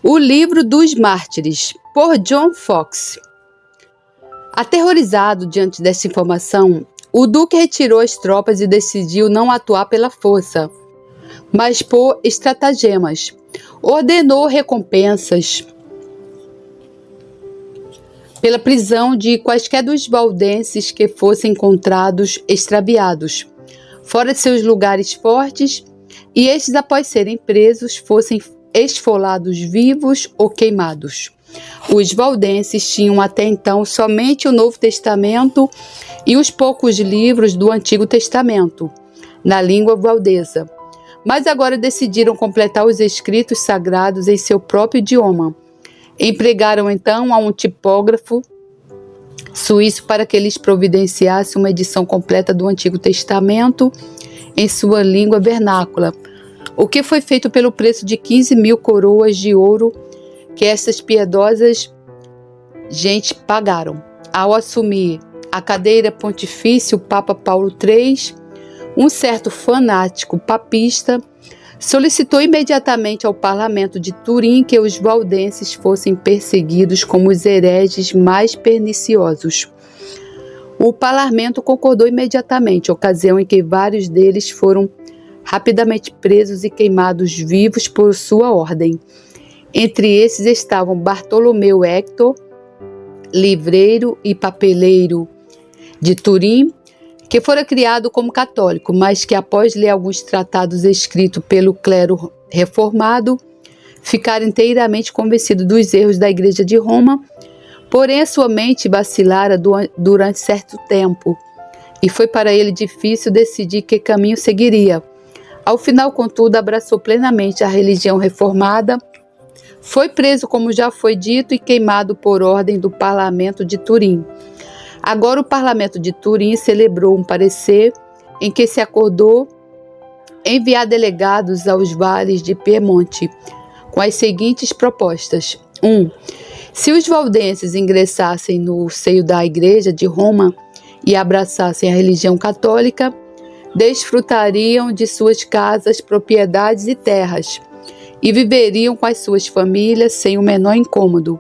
O Livro dos Mártires, por John Foxe. Aterrorizado diante desta informação, o duque retirou as tropas e decidiu não atuar pela força, mas por estratagemas. Ordenou recompensas pela prisão de quaisquer dos valdenses que fossem encontrados extraviados, fora de seus lugares fortes, e estes, após serem presos, fossem esfolados vivos ou queimados. Os valdenses tinham até então somente o Novo Testamento e os poucos livros do Antigo Testamento, na língua valdesa, mas agora decidiram completar os escritos sagrados em seu próprio idioma. Empregaram então a um tipógrafo suíço para que lhes providenciasse uma edição completa do Antigo Testamento em sua língua vernácula, o que foi feito pelo preço de 15.000 coroas de ouro que estas piedosas gente pagaram. Ao assumir a cadeira pontifícia, o Papa Paulo III, um certo fanático papista, solicitou imediatamente ao parlamento de Turim que os valdenses fossem perseguidos como os hereges mais perniciosos. O parlamento concordou imediatamente, ocasião em que vários deles foram rapidamente presos e queimados vivos por sua ordem. Entre esses estavam Bartolomeu Hector, livreiro e papeleiro de Turim, que fora criado como católico, mas que após ler alguns tratados escritos pelo clero reformado, ficara inteiramente convencido dos erros da Igreja de Roma, porém a sua mente vacilara durante certo tempo, e foi para ele difícil decidir que caminho seguiria. Ao final, contudo, abraçou plenamente a religião reformada, foi preso, como já foi dito, e queimado por ordem do parlamento de Turim. Agora o parlamento de Turim celebrou um parecer em que se acordou enviar delegados aos vales de Piemonte, com as seguintes propostas. 1. Se os valdenses ingressassem no seio da Igreja de Roma e abraçassem a religião católica, desfrutariam de suas casas, propriedades e terras, e viveriam com as suas famílias sem o menor incômodo.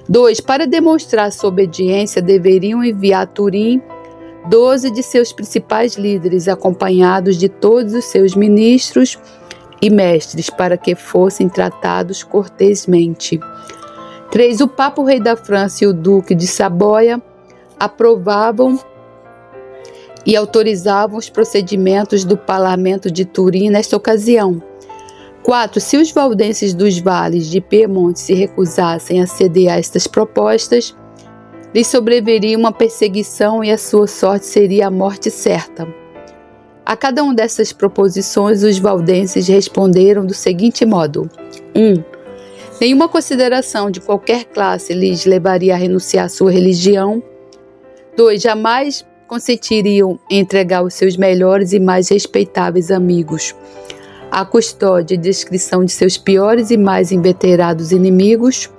2. Para demonstrar sua obediência, deveriam enviar a Turim 12 de seus principais líderes, acompanhados de todos os seus ministros e mestres, para que fossem tratados cortesmente. 3. O Papa, o rei da França e o duque de Saboia aprovavam e autorizavam os procedimentos do parlamento de Turim nesta ocasião. 4. Se os valdenses dos vales de Piemonte se recusassem a ceder a estas propostas, lhes sobreviria uma perseguição e a sua sorte seria a morte certa. A cada uma dessas proposições, os valdenses responderam do seguinte modo. 1. Nenhuma consideração de qualquer classe lhes levaria a renunciar à sua religião. 2. Jamais consentiriam em entregar os seus melhores e mais respeitáveis amigos à custódia e descrição de seus piores e mais inveterados inimigos.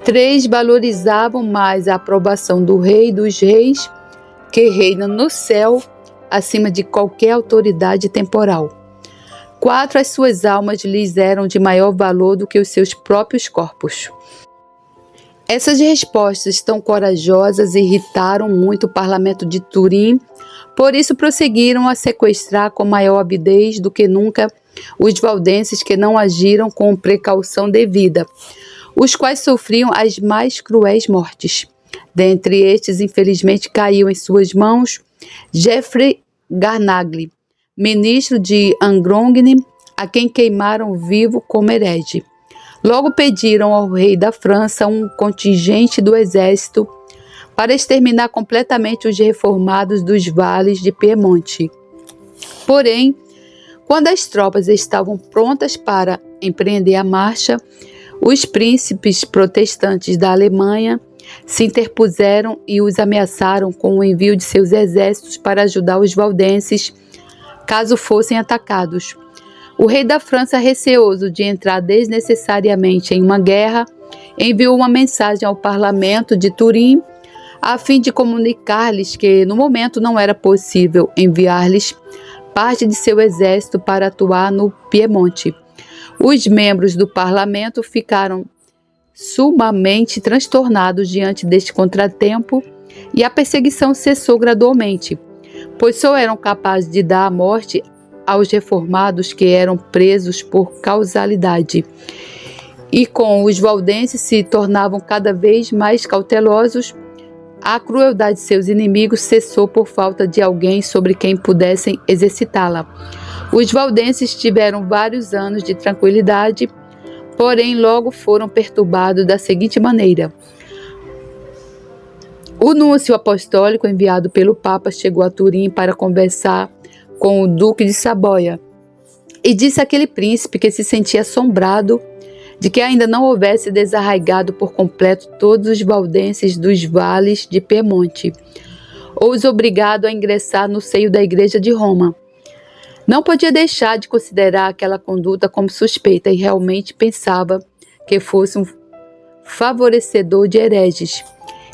3. Valorizavam mais a aprovação do Rei dos Reis, que reina no céu, acima de qualquer autoridade temporal. 4. As suas almas lhes eram de maior valor do que os seus próprios corpos. Essas respostas tão corajosas irritaram muito o parlamento de Turim, por isso prosseguiram a sequestrar com maior avidez do que nunca os valdenses que não agiram com precaução devida, os quais sofriam as mais cruéis mortes. Dentre estes, infelizmente, caiu em suas mãos Geoffrey Garnagli, ministro de Angrogne, a quem queimaram vivo como herege. Logo pediram ao rei da França um contingente do exército para exterminar completamente os reformados dos vales de Piemonte. Porém, quando as tropas estavam prontas para empreender a marcha, os príncipes protestantes da Alemanha se interpuseram e os ameaçaram com o envio de seus exércitos para ajudar os valdenses caso fossem atacados. O rei da França, receoso de entrar desnecessariamente em uma guerra, enviou uma mensagem ao parlamento de Turim a fim de comunicar-lhes que, no momento, não era possível enviar-lhes parte de seu exército para atuar no Piemonte. Os membros do parlamento ficaram sumamente transtornados diante deste contratempo e a perseguição cessou gradualmente, pois só eram capazes de dar a morte aos reformados que eram presos por causalidade. E com os valdenses se tornavam cada vez mais cautelosos, a crueldade de seus inimigos cessou por falta de alguém sobre quem pudessem exercitá-la. Os valdenses tiveram vários anos de tranquilidade, porém logo foram perturbados da seguinte maneira. O núncio apostólico enviado pelo Papa chegou a Turim para conversar com o Duque de Saboia e disse àquele príncipe que se sentia assombrado de que ainda não houvesse desarraigado por completo todos os valdenses dos vales de Piemonte, ou os obrigado a ingressar no seio da Igreja de Roma. Não podia deixar de considerar aquela conduta como suspeita e realmente pensava que fosse um favorecedor de hereges.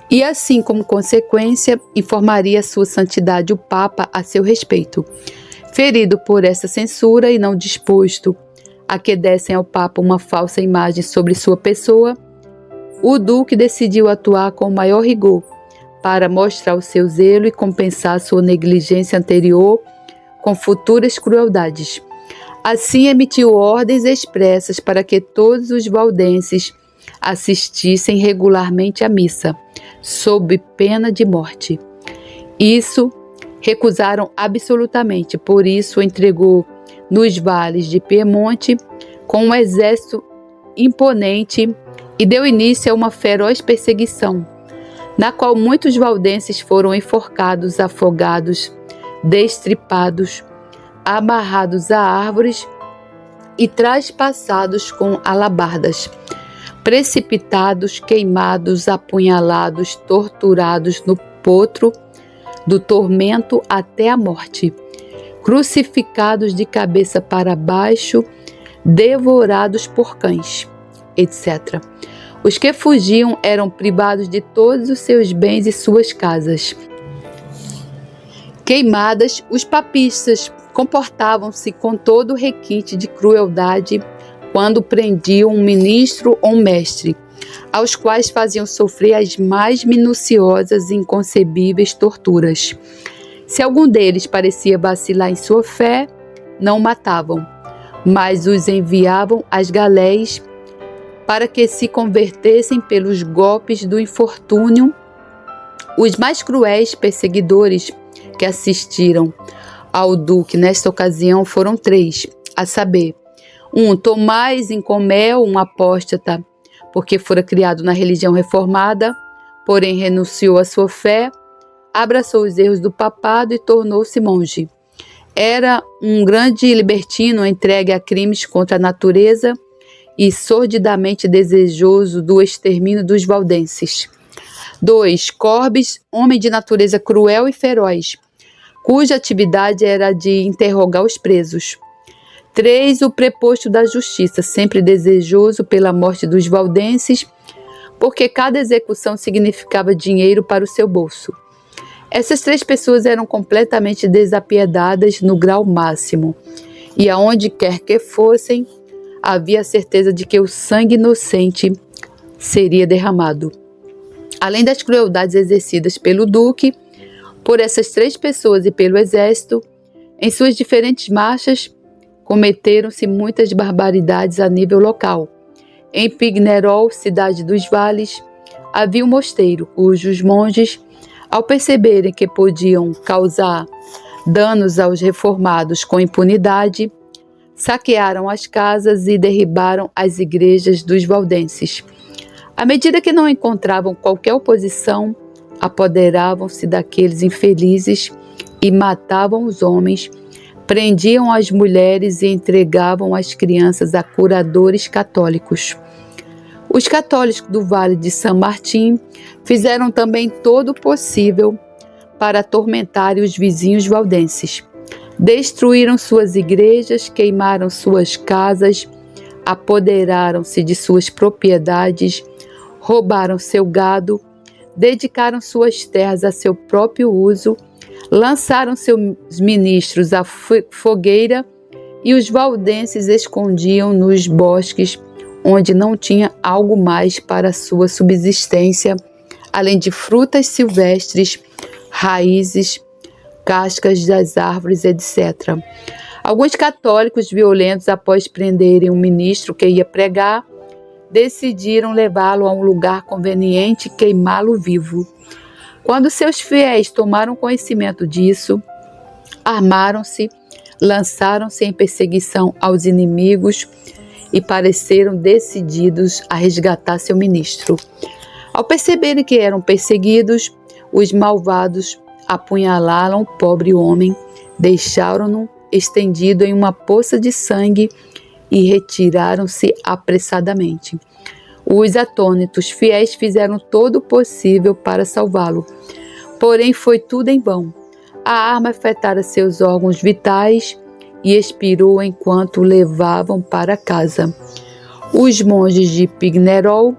E assim, como consequência, informaria sua santidade o Papa a seu respeito. Ferido por essa censura e não disposto a que dessem ao Papa uma falsa imagem sobre sua pessoa, o Duque decidiu atuar com maior rigor para mostrar o seu zelo e compensar sua negligência anterior com futuras crueldades. Assim, emitiu ordens expressas para que todos os valdenses assistissem regularmente à missa, sob pena de morte. Isso recusaram absolutamente, por isso entregou nos vales de Piemonte com um exército imponente e deu início a uma feroz perseguição, na qual muitos valdenses foram enforcados, afogados, destripados, amarrados a árvores e traspassados com alabardas, precipitados, queimados, apunhalados, torturados no potro do tormento até a morte, crucificados de cabeça para baixo, devorados por cães, etc. Os que fugiam eram privados de todos os seus bens e suas casas. Queimadas, os papistas comportavam-se com todo o requinte de crueldade quando prendiam um ministro ou um mestre, aos quais faziam sofrer as mais minuciosas e inconcebíveis torturas. Se algum deles parecia vacilar em sua fé, não o matavam, mas os enviavam às galés para que se convertessem pelos golpes do infortúnio. Os mais cruéis perseguidores que assistiram ao duque nesta ocasião foram 3, a saber, Tomás Incomel, um apóstata, porque fora criado na religião reformada, porém renunciou à sua fé, abraçou os erros do papado e tornou-se monge. Era um grande libertino entregue a crimes contra a natureza e sordidamente desejoso do extermínio dos valdenses. 2. Corbes, homem de natureza cruel e feroz, cuja atividade era de interrogar os presos. 3. O preposto da justiça, sempre desejoso pela morte dos valdenses, porque cada execução significava dinheiro para o seu bolso. Essas 3 pessoas eram completamente desapiedadas no grau máximo, e aonde quer que fossem, havia a certeza de que o sangue inocente seria derramado. Além das crueldades exercidas pelo duque, por essas 3 pessoas e pelo exército, em suas diferentes marchas, cometeram-se muitas barbaridades a nível local. Em Pignerol, cidade dos vales, havia um mosteiro, cujos monges, ao perceberem que podiam causar danos aos reformados com impunidade, saquearam as casas e derribaram as igrejas dos valdenses. À medida que não encontravam qualquer oposição, apoderavam-se daqueles infelizes e matavam os homens, prendiam as mulheres e entregavam as crianças a curadores católicos. Os católicos do Vale de São Martim fizeram também todo o possível para atormentarem os vizinhos valdenses. Destruíram suas igrejas, queimaram suas casas, apoderaram-se de suas propriedades, roubaram seu gado, dedicaram suas terras a seu próprio uso, lançaram seus ministros à fogueira e os valdenses escondiam nos bosques onde não tinha algo mais para sua subsistência, além de frutas silvestres, raízes, cascas das árvores, etc. Alguns católicos violentos, após prenderem um ministro que ia pregar, decidiram levá-lo a um lugar conveniente e queimá-lo vivo. Quando seus fiéis tomaram conhecimento disso, armaram-se, lançaram-se em perseguição aos inimigos e pareceram decididos a resgatar seu ministro. Ao perceberem que eram perseguidos, os malvados apunhalaram o pobre homem, deixaram-no estendido em uma poça de sangue e retiraram-se apressadamente. Os atônitos fiéis fizeram todo o possível para salvá-lo, porém foi tudo em vão. A arma afetara seus órgãos vitais e expirou enquanto o levavam para casa. Os monges de Pignerol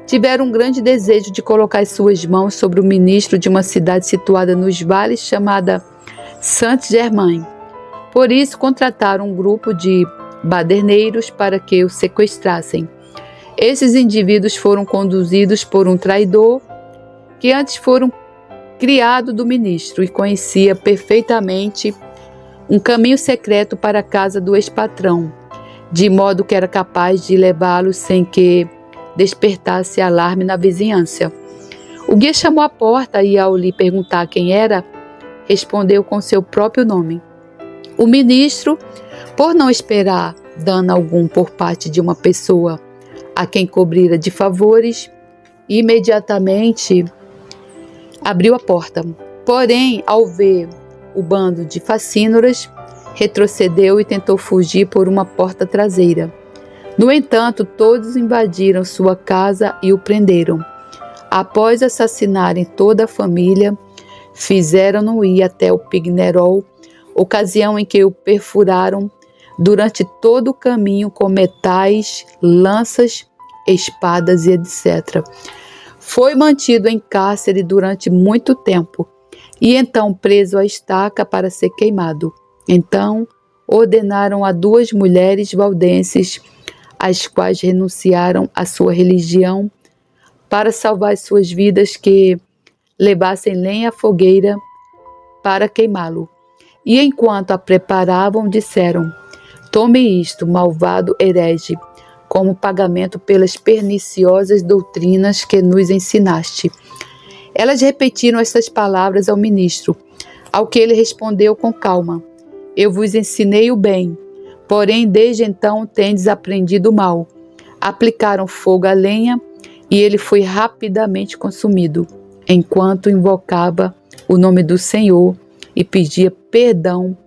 tiveram um grande desejo de colocar suas mãos sobre o ministro de uma cidade situada nos vales chamada Saint-Germain. Por isso, contrataram um grupo de baderneiros para que o sequestrassem. Esses indivíduos foram conduzidos por um traidor que antes fora criado do ministro e conhecia perfeitamente um caminho secreto para a casa do ex-patrão, de modo que era capaz de levá-lo sem que despertasse alarme na vizinhança. O guia chamou à porta e, ao lhe perguntar quem era, respondeu com seu próprio nome. O ministro, por não esperar dano algum por parte de uma pessoa a quem cobrira de favores, imediatamente abriu a porta. Porém, ao ver o bando de facínoras, retrocedeu e tentou fugir por uma porta traseira. No entanto, todos invadiram sua casa e o prenderam. Após assassinarem toda a família, fizeram-no ir até o Pignerol, ocasião em que o perfuraram durante todo o caminho com metais, lanças, espadas e etc. Foi mantido em cárcere durante muito tempo e então preso à estaca para ser queimado. Então ordenaram a 2 mulheres valdenses, as quais renunciaram à sua religião para salvar suas vidas, que levassem lenha à fogueira para queimá-lo. E enquanto a preparavam, disseram: tome isto, malvado herege, como pagamento pelas perniciosas doutrinas que nos ensinaste. Elas repetiram estas palavras ao ministro, ao que ele respondeu com calma: eu vos ensinei o bem, porém desde então tendes aprendido o mal. Aplicaram fogo à lenha e ele foi rapidamente consumido, enquanto invocava o nome do Senhor e pedia perdão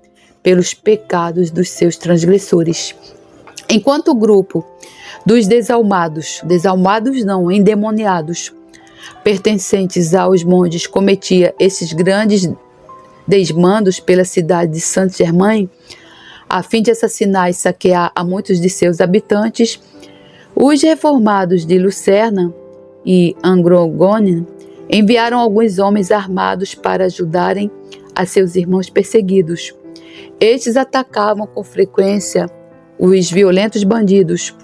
pelos pecados dos seus transgressores. Enquanto o grupo dos endemoniados, pertencentes aos monges, cometia esses grandes desmandos pela cidade de Saint-Germain, a fim de assassinar e saquear a muitos de seus habitantes, os reformados de Lucerna e Angrogone enviaram alguns homens armados para ajudarem a seus irmãos perseguidos. Estes atacavam com frequência os violentos bandidos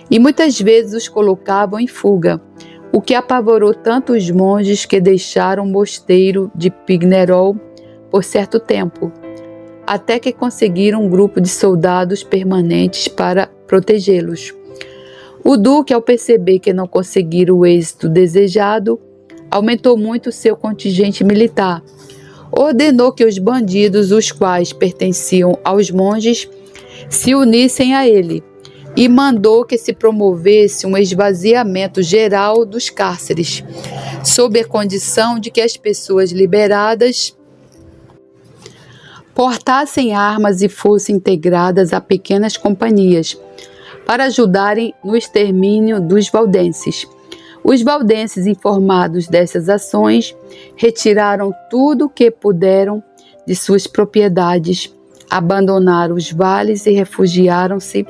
e muitas vezes os colocavam em fuga, o que apavorou tanto os monges que deixaram o mosteiro de Pignerol por certo tempo, até que conseguiram um grupo de soldados permanentes para protegê-los. O duque, ao perceber que não conseguiram o êxito desejado, aumentou muito seu contingente militar. Ordenou que os bandidos, os quais pertenciam aos monges, se unissem a ele e mandou que se promovesse um esvaziamento geral dos cárceres, sob a condição de que as pessoas liberadas portassem armas e fossem integradas a pequenas companhias para ajudarem no extermínio dos valdenses. Os valdenses, informados dessas ações, retiraram tudo o que puderam de suas propriedades, abandonaram os vales e refugiaram-se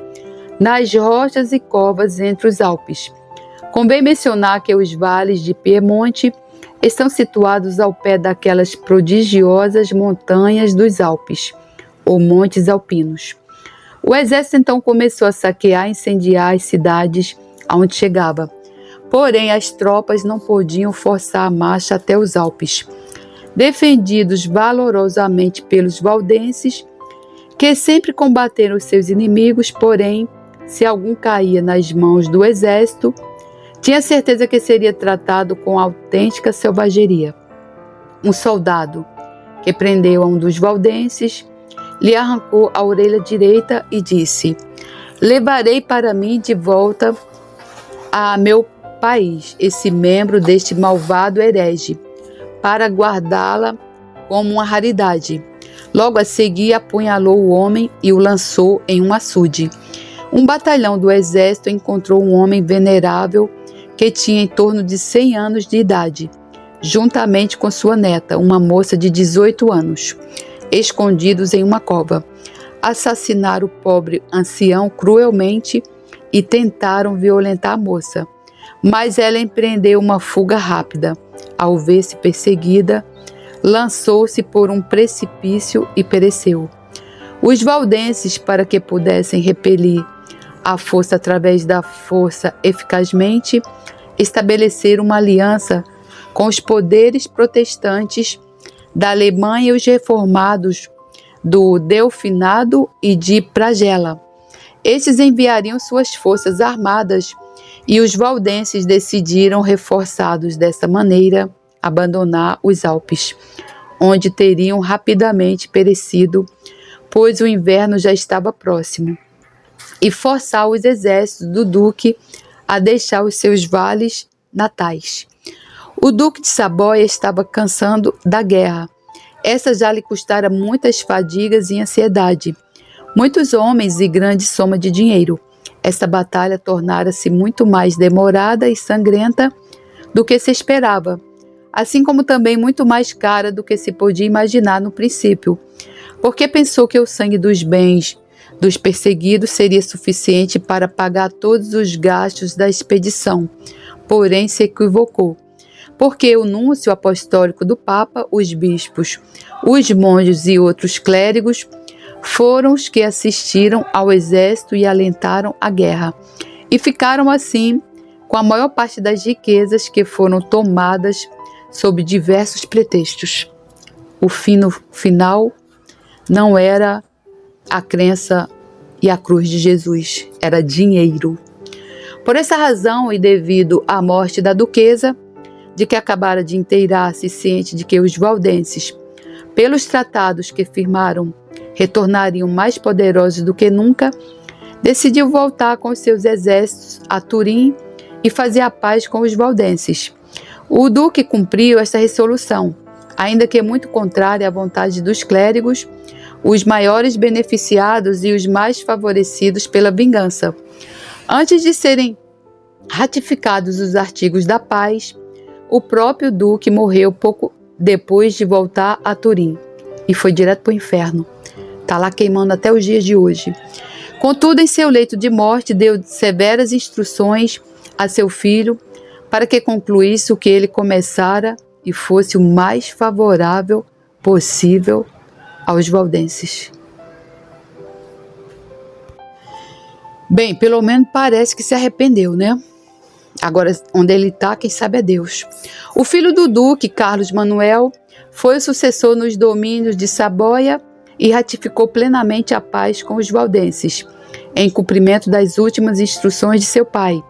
nas rochas e covas entre os Alpes. Convém mencionar que os vales de Piemonte estão situados ao pé daquelas prodigiosas montanhas dos Alpes, ou Montes Alpinos. O exército então começou a saquear e incendiar as cidades aonde chegava. Porém, as tropas não podiam forçar a marcha até os Alpes. Defendidos valorosamente pelos valdenses, que sempre combateram os seus inimigos, porém, se algum caía nas mãos do exército, tinha certeza que seria tratado com autêntica selvageria. Um soldado que prendeu a um dos valdenses lhe arrancou a orelha direita e disse: levarei para mim de volta a meu país esse membro deste malvado herege, para guardá-la como uma raridade. Logo a seguir apunhalou o homem e o lançou em um açude. Um batalhão do exército encontrou um homem venerável que tinha em torno de 100 anos de idade, juntamente com sua neta, uma moça de 18 anos, escondidos em uma cova. Assassinaram o pobre ancião cruelmente e tentaram violentar a moça, mas ela empreendeu uma fuga rápida. Ao ver-se perseguida, lançou-se por um precipício e pereceu. Os valdenses, para que pudessem repelir a força através da força eficazmente, estabeleceram uma aliança com os poderes protestantes da Alemanha e os reformados do Delfinado e de Pragela. Estes enviariam suas forças armadas e os valdenses decidiram, reforçados dessa maneira, abandonar os Alpes, onde teriam rapidamente perecido, pois o inverno já estava próximo, e forçar os exércitos do duque a deixar os seus vales natais. O duque de Saboia estava cansando da guerra. Essa já lhe custara muitas fadigas e ansiedade, muitos homens e grande soma de dinheiro. Essa batalha tornara-se muito mais demorada e sangrenta do que se esperava, assim como também muito mais cara do que se podia imaginar no princípio, porque pensou que o sangue dos bens dos perseguidos seria suficiente para pagar todos os gastos da expedição. Porém, se equivocou, porque o núncio apostólico do Papa, os bispos, os monges e outros clérigos foram os que assistiram ao exército e alentaram a guerra, e ficaram assim com a maior parte das riquezas que foram tomadas sob diversos pretextos. O fim no final não era a crença e a cruz de Jesus, era dinheiro. Por essa razão, e devido à morte da duquesa, de que acabara de inteirar-se, ciente de que os valdenses, pelos tratados que firmaram, retornariam mais poderosos do que nunca, decidiu voltar com seus exércitos a Turim e fazer a paz com os valdenses. O duque cumpriu esta resolução, ainda que muito contrária à vontade dos clérigos, os maiores beneficiados e os mais favorecidos pela vingança. Antes de serem ratificados os artigos da paz, o próprio duque morreu pouco depois de voltar a Turim e foi direto para o inferno. Está lá queimando até os dias de hoje. Contudo, em seu leito de morte, deu severas instruções a seu filho para que concluísse o que ele começara e fosse o mais favorável possível aos valdenses. Bem, pelo menos parece que se arrependeu, né? Agora, onde ele está, quem sabe é Deus. O filho do duque, Carlos Manuel, foi o sucessor nos domínios de Saboia e ratificou plenamente a paz com os valdenses, em cumprimento das últimas instruções de seu pai,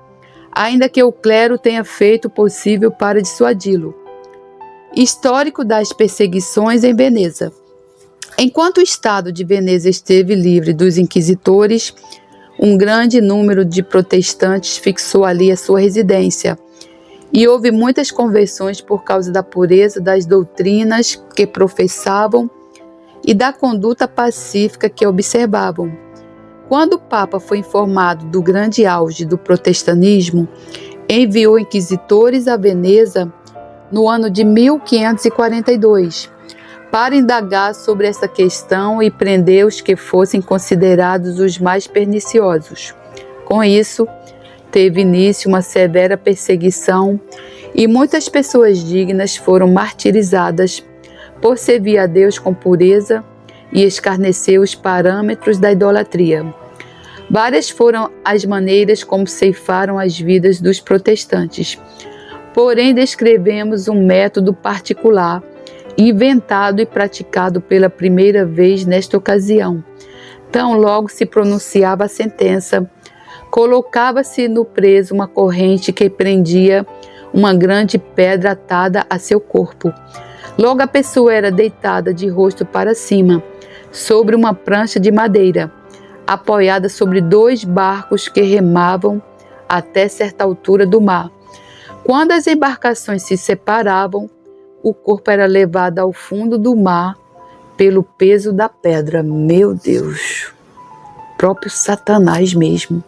ainda que o clero tenha feito o possível para dissuadi-lo. Histórico das perseguições em Veneza. Enquanto o estado de Veneza esteve livre dos inquisitores, um grande número de protestantes fixou ali a sua residência, e houve muitas conversões por causa da pureza das doutrinas que professavam e da conduta pacífica que observavam. Quando o Papa foi informado do grande auge do protestantismo, enviou inquisitores a Veneza no ano de 1542, para indagar sobre essa questão e prender os que fossem considerados os mais perniciosos. Com isso, teve início uma severa perseguição e muitas pessoas dignas foram martirizadas por servir a Deus com pureza e escarnecer os parâmetros da idolatria. Várias foram as maneiras como ceifaram as vidas dos protestantes. Porém, descrevemos um método particular, inventado e praticado pela primeira vez nesta ocasião. Tão logo se pronunciava a sentença, colocava-se no preso uma corrente que prendia uma grande pedra atada a seu corpo. Logo a pessoa era deitada de rosto para cima, sobre uma prancha de madeira, apoiada sobre 2 barcos que remavam até certa altura do mar. Quando as embarcações se separavam, o corpo era levado ao fundo do mar pelo peso da pedra. Meu Deus, próprio Satanás mesmo.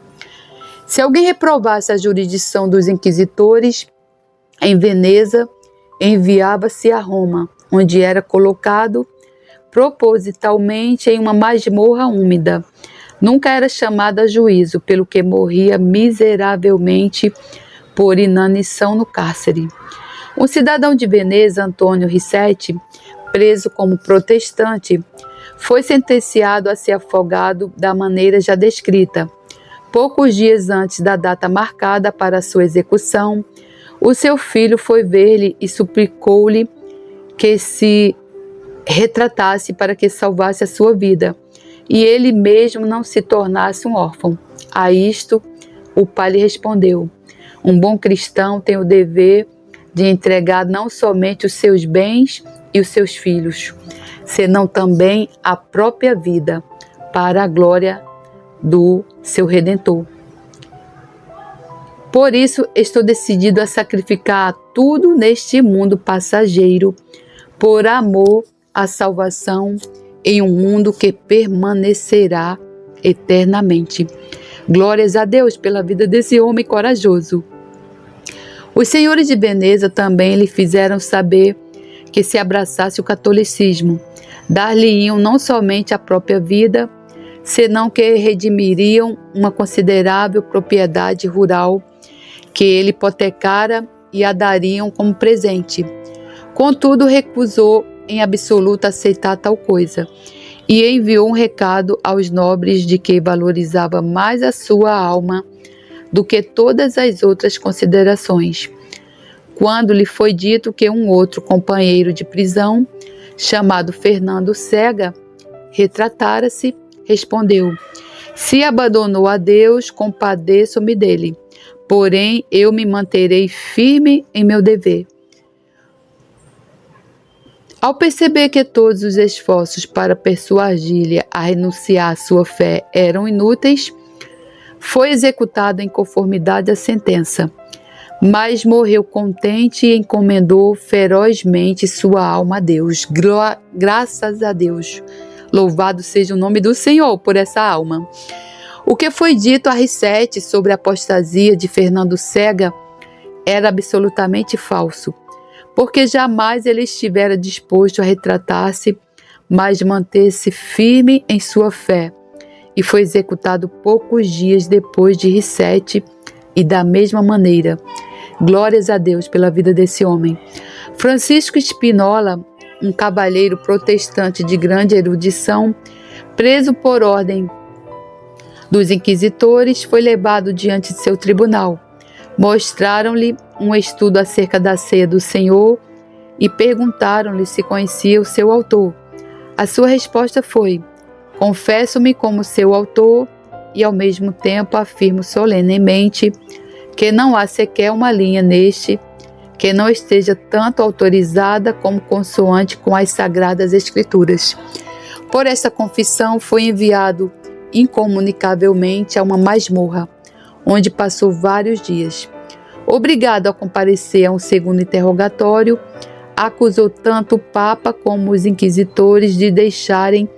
Se alguém reprovasse a jurisdição dos inquisitores em Veneza, enviava-se a Roma, onde era colocado propositalmente em uma masmorra úmida. Nunca era chamado a juízo, pelo que morria miseravelmente por inanição no cárcere. Um cidadão de Veneza, Antônio Rissetti, preso como protestante, foi sentenciado a ser afogado da maneira já descrita. Poucos dias antes da data marcada para sua execução, o seu filho foi ver-lhe e suplicou-lhe que se retratasse para que salvasse a sua vida, e ele mesmo não se tornasse um órfão. A isto, o pai lhe respondeu: um bom cristão tem o dever de entregar não somente os seus bens e os seus filhos, senão também a própria vida, para a glória do seu Redentor. Por isso, estou decidido a sacrificar tudo neste mundo passageiro, por amor à salvação em um mundo que permanecerá eternamente. Glórias a Deus pela vida desse homem corajoso. Os senhores de Veneza também lhe fizeram saber que se abraçasse o catolicismo, dar-lhe-iam não somente a própria vida, senão que redimiriam uma considerável propriedade rural que ele hipotecara e a dariam como presente. Contudo, recusou em absoluto aceitar tal coisa e enviou um recado aos nobres de que valorizava mais a sua alma do que todas as outras considerações. Quando lhe foi dito que um outro companheiro de prisão, chamado Fernando Cega, retratara-se, respondeu: se abandonou a Deus, compadeço-me dele, porém eu me manterei firme em meu dever. Ao perceber que todos os esforços para persuadi-lhe a renunciar à sua fé eram inúteis, foi executado em conformidade à sentença, mas morreu contente e encomendou ferozmente sua alma a Deus. Graças a Deus. Louvado seja o nome do Senhor por essa alma. O que foi dito a Rissetti sobre a apostasia de Fernando Cega era absolutamente falso, porque jamais ele estivera disposto a retratar-se, mas manter-se firme em sua fé, e foi executado poucos dias depois de Rissetti, e da mesma maneira. Glórias a Deus pela vida desse homem. Francisco Spinola, um cavalheiro protestante de grande erudição, preso por ordem dos inquisitores, foi levado diante de seu tribunal. Mostraram-lhe um estudo acerca da ceia do Senhor e perguntaram-lhe se conhecia o seu autor. A sua resposta foi: confesso-me como seu autor e ao mesmo tempo afirmo solenemente que não há sequer uma linha neste que não esteja tanto autorizada como consoante com as Sagradas Escrituras. Por essa confissão foi enviado incomunicavelmente a uma masmorra, onde passou vários dias. Obrigado a comparecer a um segundo interrogatório, acusou tanto o Papa como os inquisitores de deixarem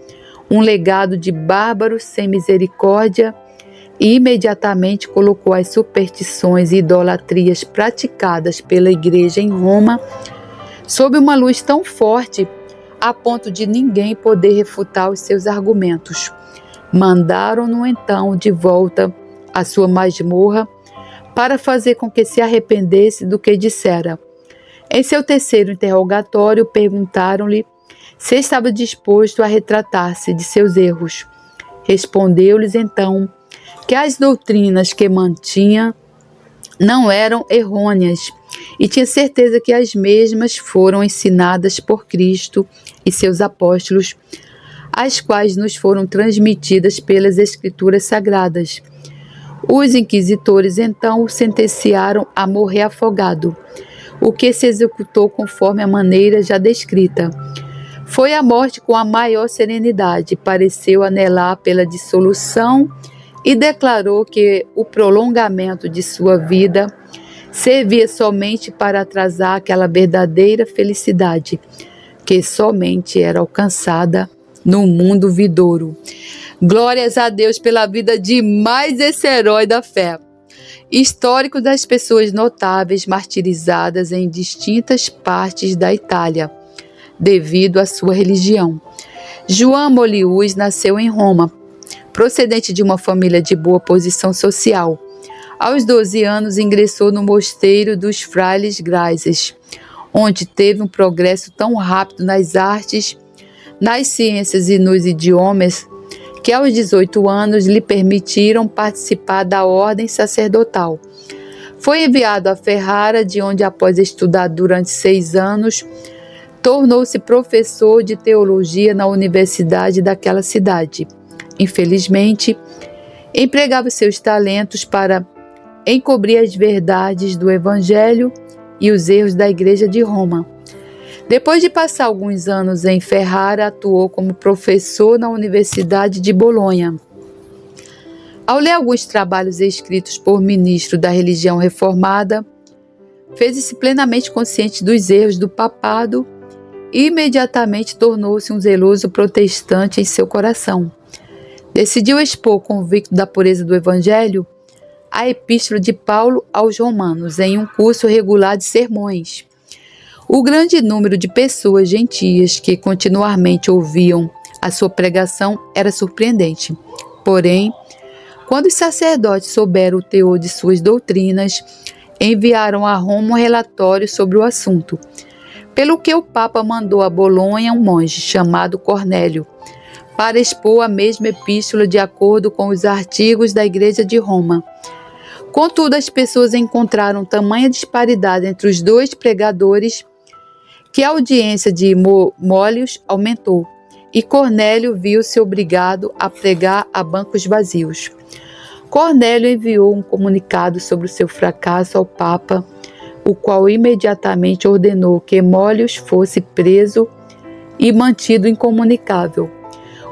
um legado de bárbaros sem misericórdia e imediatamente colocou as superstições e idolatrias praticadas pela Igreja em Roma sob uma luz tão forte a ponto de ninguém poder refutar os seus argumentos. Mandaram-no então de volta à sua masmorra para fazer com que se arrependesse do que dissera. Em seu terceiro interrogatório, perguntaram-lhe se estava disposto a retratar-se de seus erros. Respondeu-lhes então que as doutrinas que mantinha não eram errôneas e tinha certeza que as mesmas foram ensinadas por Cristo e seus apóstolos, as quais nos foram transmitidas pelas Escrituras Sagradas. Os inquisitores então o sentenciaram a morrer afogado, o que se executou conforme a maneira já descrita. Foi a morte com a maior serenidade, pareceu anelar pela dissolução e declarou que o prolongamento de sua vida servia somente para atrasar aquela verdadeira felicidade que somente era alcançada no mundo vindouro. Glórias a Deus pela vida de mais esse herói da fé. Histórico das pessoas notáveis martirizadas em distintas partes da Itália, devido à sua religião. João Molius nasceu em Roma, procedente de uma família de boa posição social. Aos 12 anos ingressou no mosteiro dos Frailes Grazes, onde teve um progresso tão rápido nas artes, nas ciências e nos idiomas, que aos 18 anos lhe permitiram participar da ordem sacerdotal. Foi enviado a Ferrara, de onde, após estudar durante 6 anos, tornou-se professor de teologia na universidade daquela cidade. Infelizmente, empregava seus talentos para encobrir as verdades do Evangelho e os erros da Igreja de Roma. Depois de passar alguns anos em Ferrara, atuou como professor na Universidade de Bolonha. Ao ler alguns trabalhos escritos por ministro da religião reformada, fez-se plenamente consciente dos erros do papado e imediatamente tornou-se um zeloso protestante em seu coração. Decidiu expor, convicto da pureza do Evangelho, a Epístola de Paulo aos Romanos em um curso regular de sermões. O grande número de pessoas gentias que continuamente ouviam a sua pregação era surpreendente. Porém, quando os sacerdotes souberam o teor de suas doutrinas, enviaram a Roma um relatório sobre o assunto, pelo que o Papa mandou a Bolonha um monge chamado Cornélio, para expor a mesma epístola de acordo com os artigos da Igreja de Roma. Contudo, as pessoas encontraram tamanha disparidade entre os dois pregadores que a audiência de Molius aumentou, e Cornélio viu-se obrigado a pregar a bancos vazios. Cornélio enviou um comunicado sobre o seu fracasso ao Papa, o qual imediatamente ordenou que Molius fosse preso e mantido incomunicável.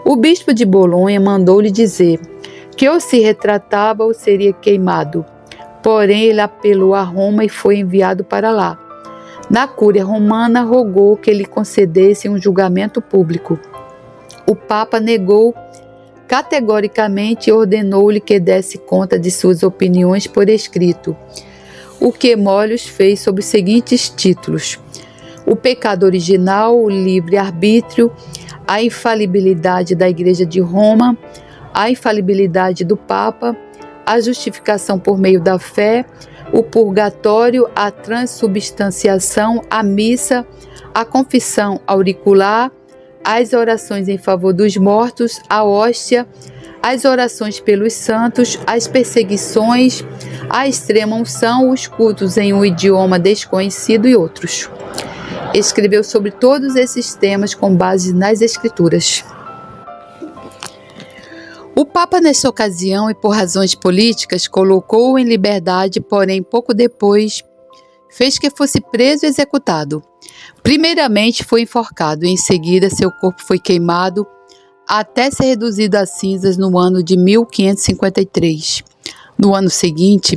O bispo de Bolonha mandou-lhe dizer que ou se retratava ou seria queimado. Porém, ele apelou a Roma e foi enviado para lá. Na Cúria Romana, rogou que lhe concedesse um julgamento público. O Papa negou categoricamente e ordenou-lhe que desse conta de suas opiniões por escrito, o que Molius fez sob os seguintes títulos: o pecado original, o livre-arbítrio, a infalibilidade da Igreja de Roma, a infalibilidade do Papa, a justificação por meio da fé, o purgatório, a transubstanciação, a missa, a confissão auricular, as orações em favor dos mortos, a hóstia, as orações pelos santos, as perseguições, a extrema-unção, os cultos em um idioma desconhecido e outros. Escreveu sobre todos esses temas com base nas Escrituras. O Papa, nesta ocasião e por razões políticas, colocou-o em liberdade, porém, pouco depois, fez que fosse preso e executado. Primeiramente foi enforcado e em seguida seu corpo foi queimado até ser reduzido a cinzas no ano de 1553. No ano seguinte,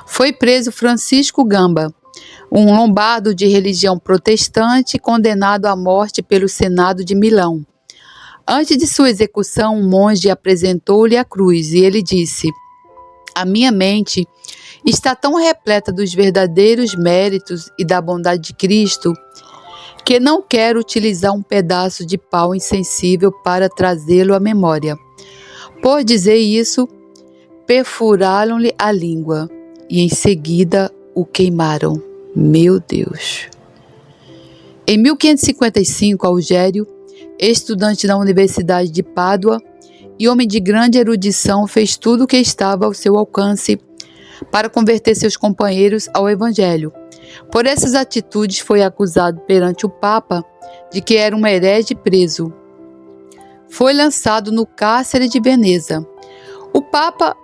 foi preso Francisco Gamba, um lombardo de religião protestante condenado à morte pelo Senado de Milão. Antes de sua execução, um monge apresentou-lhe a cruz e ele disse: "A minha mente está tão repleta dos verdadeiros méritos e da bondade de Cristo que não quero utilizar um pedaço de pau insensível para trazê-lo à memória." Por dizer isso, perfuraram-lhe a língua e em seguida o queimaram. Meu Deus! Em 1555, Algério, estudante na Universidade de Pádua e homem de grande erudição, fez tudo o que estava ao seu alcance para converter seus companheiros ao Evangelho. Por essas atitudes foi acusado perante o Papa de que era um herege preso. Foi lançado no cárcere de Veneza. O Papa,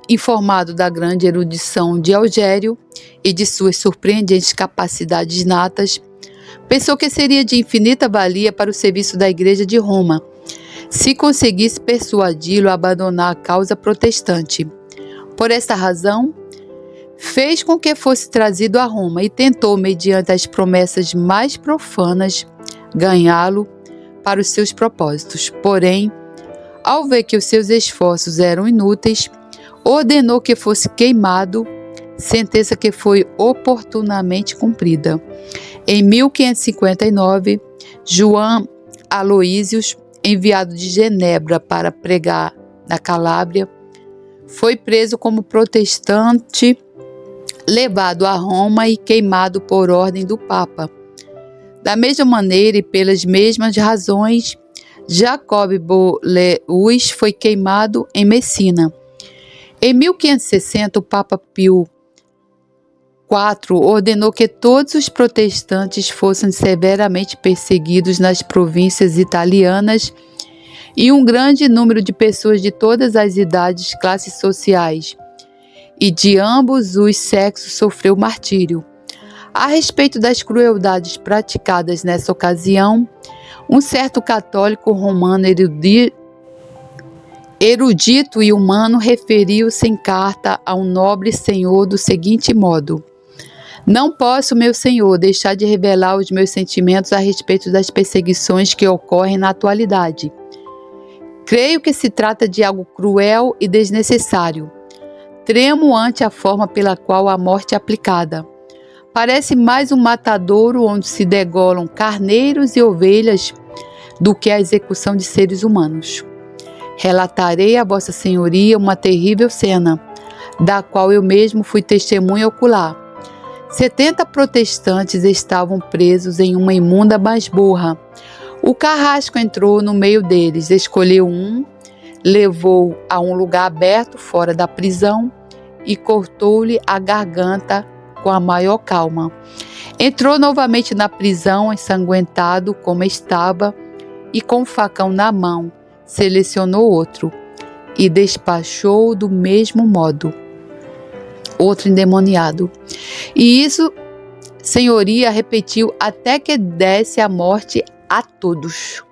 informado da grande erudição de Algério e de suas surpreendentes capacidades natas, pensou que seria de infinita valia para o serviço da Igreja de Roma, se conseguisse persuadi-lo a abandonar a causa protestante. Por esta razão, fez com que fosse trazido a Roma e tentou, mediante as promessas mais profanas, ganhá-lo para os seus propósitos. Porém, ao ver que os seus esforços eram inúteis, ordenou que fosse queimado, sentença que foi oportunamente cumprida. Em 1559, João Aloísios, enviado de Genebra para pregar na Calábria, foi preso como protestante, levado a Roma e queimado por ordem do Papa. Da mesma maneira e pelas mesmas razões, Jacob Boleus foi queimado em Messina. Em 1560, o Papa Pio IV ordenou que todos os protestantes fossem severamente perseguidos nas províncias italianas e um grande número de pessoas de todas as idades, classes sociais e de ambos os sexos sofreu martírio. A respeito das crueldades praticadas nessa ocasião, um certo católico romano erudito e humano referiu-se em carta a um nobre senhor do seguinte modo: não posso, meu senhor, deixar de revelar os meus sentimentos a respeito das perseguições que ocorrem na atualidade. Creio que se trata de algo cruel e desnecessário. Tremo ante a forma pela qual a morte é aplicada. Parece mais um matadouro onde se degolam carneiros e ovelhas do que a execução de seres humanos. Relatarei a Vossa Senhoria uma terrível cena, da qual eu mesmo fui testemunha ocular. 70 protestantes estavam presos em uma imunda masmorra. O carrasco entrou no meio deles, escolheu um, levou-o a um lugar aberto fora da prisão e cortou-lhe a garganta com a maior calma. Entrou novamente na prisão, ensanguentado como estava, e com o facão na mão, selecionou outro e despachou-o do mesmo modo. Outro endemoniado. E isso, senhoria, repetiu até que desse a morte a todos.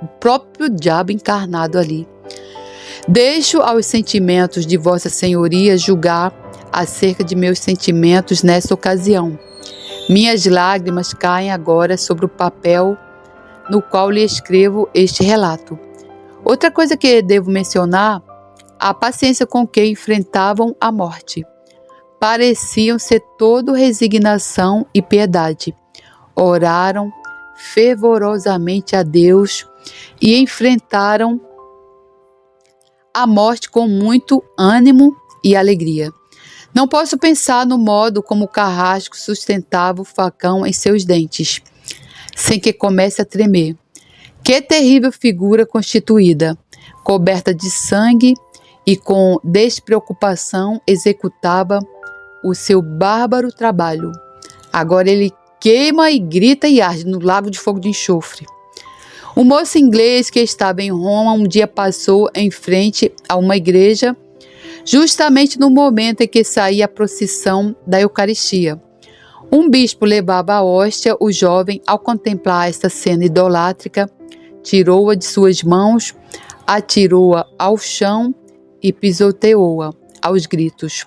O próprio diabo encarnado ali. Deixo aos sentimentos de Vossa Senhoria julgar acerca de meus sentimentos nessa ocasião. Minhas lágrimas caem agora sobre o papel no qual lhe escrevo este relato. Outra coisa que devo mencionar, a paciência com que enfrentavam a morte. Pareciam ser todo resignação e piedade. Oraram fervorosamente a Deus e enfrentaram a morte com muito ânimo e alegria. Não posso pensar no modo como o carrasco sustentava o facão em seus dentes, sem que comece a tremer. Que terrível figura constituída, coberta de sangue e com despreocupação executava o seu bárbaro trabalho. Agora ele queima e grita e arde no lago de fogo de enxofre. Um moço inglês que estava em Roma um dia passou em frente a uma igreja, justamente no momento em que saía a procissão da Eucaristia. Um bispo levava a hóstia. O jovem, ao contemplar esta cena idolátrica, tirou-a de suas mãos, atirou-a ao chão e pisoteou-a aos gritos.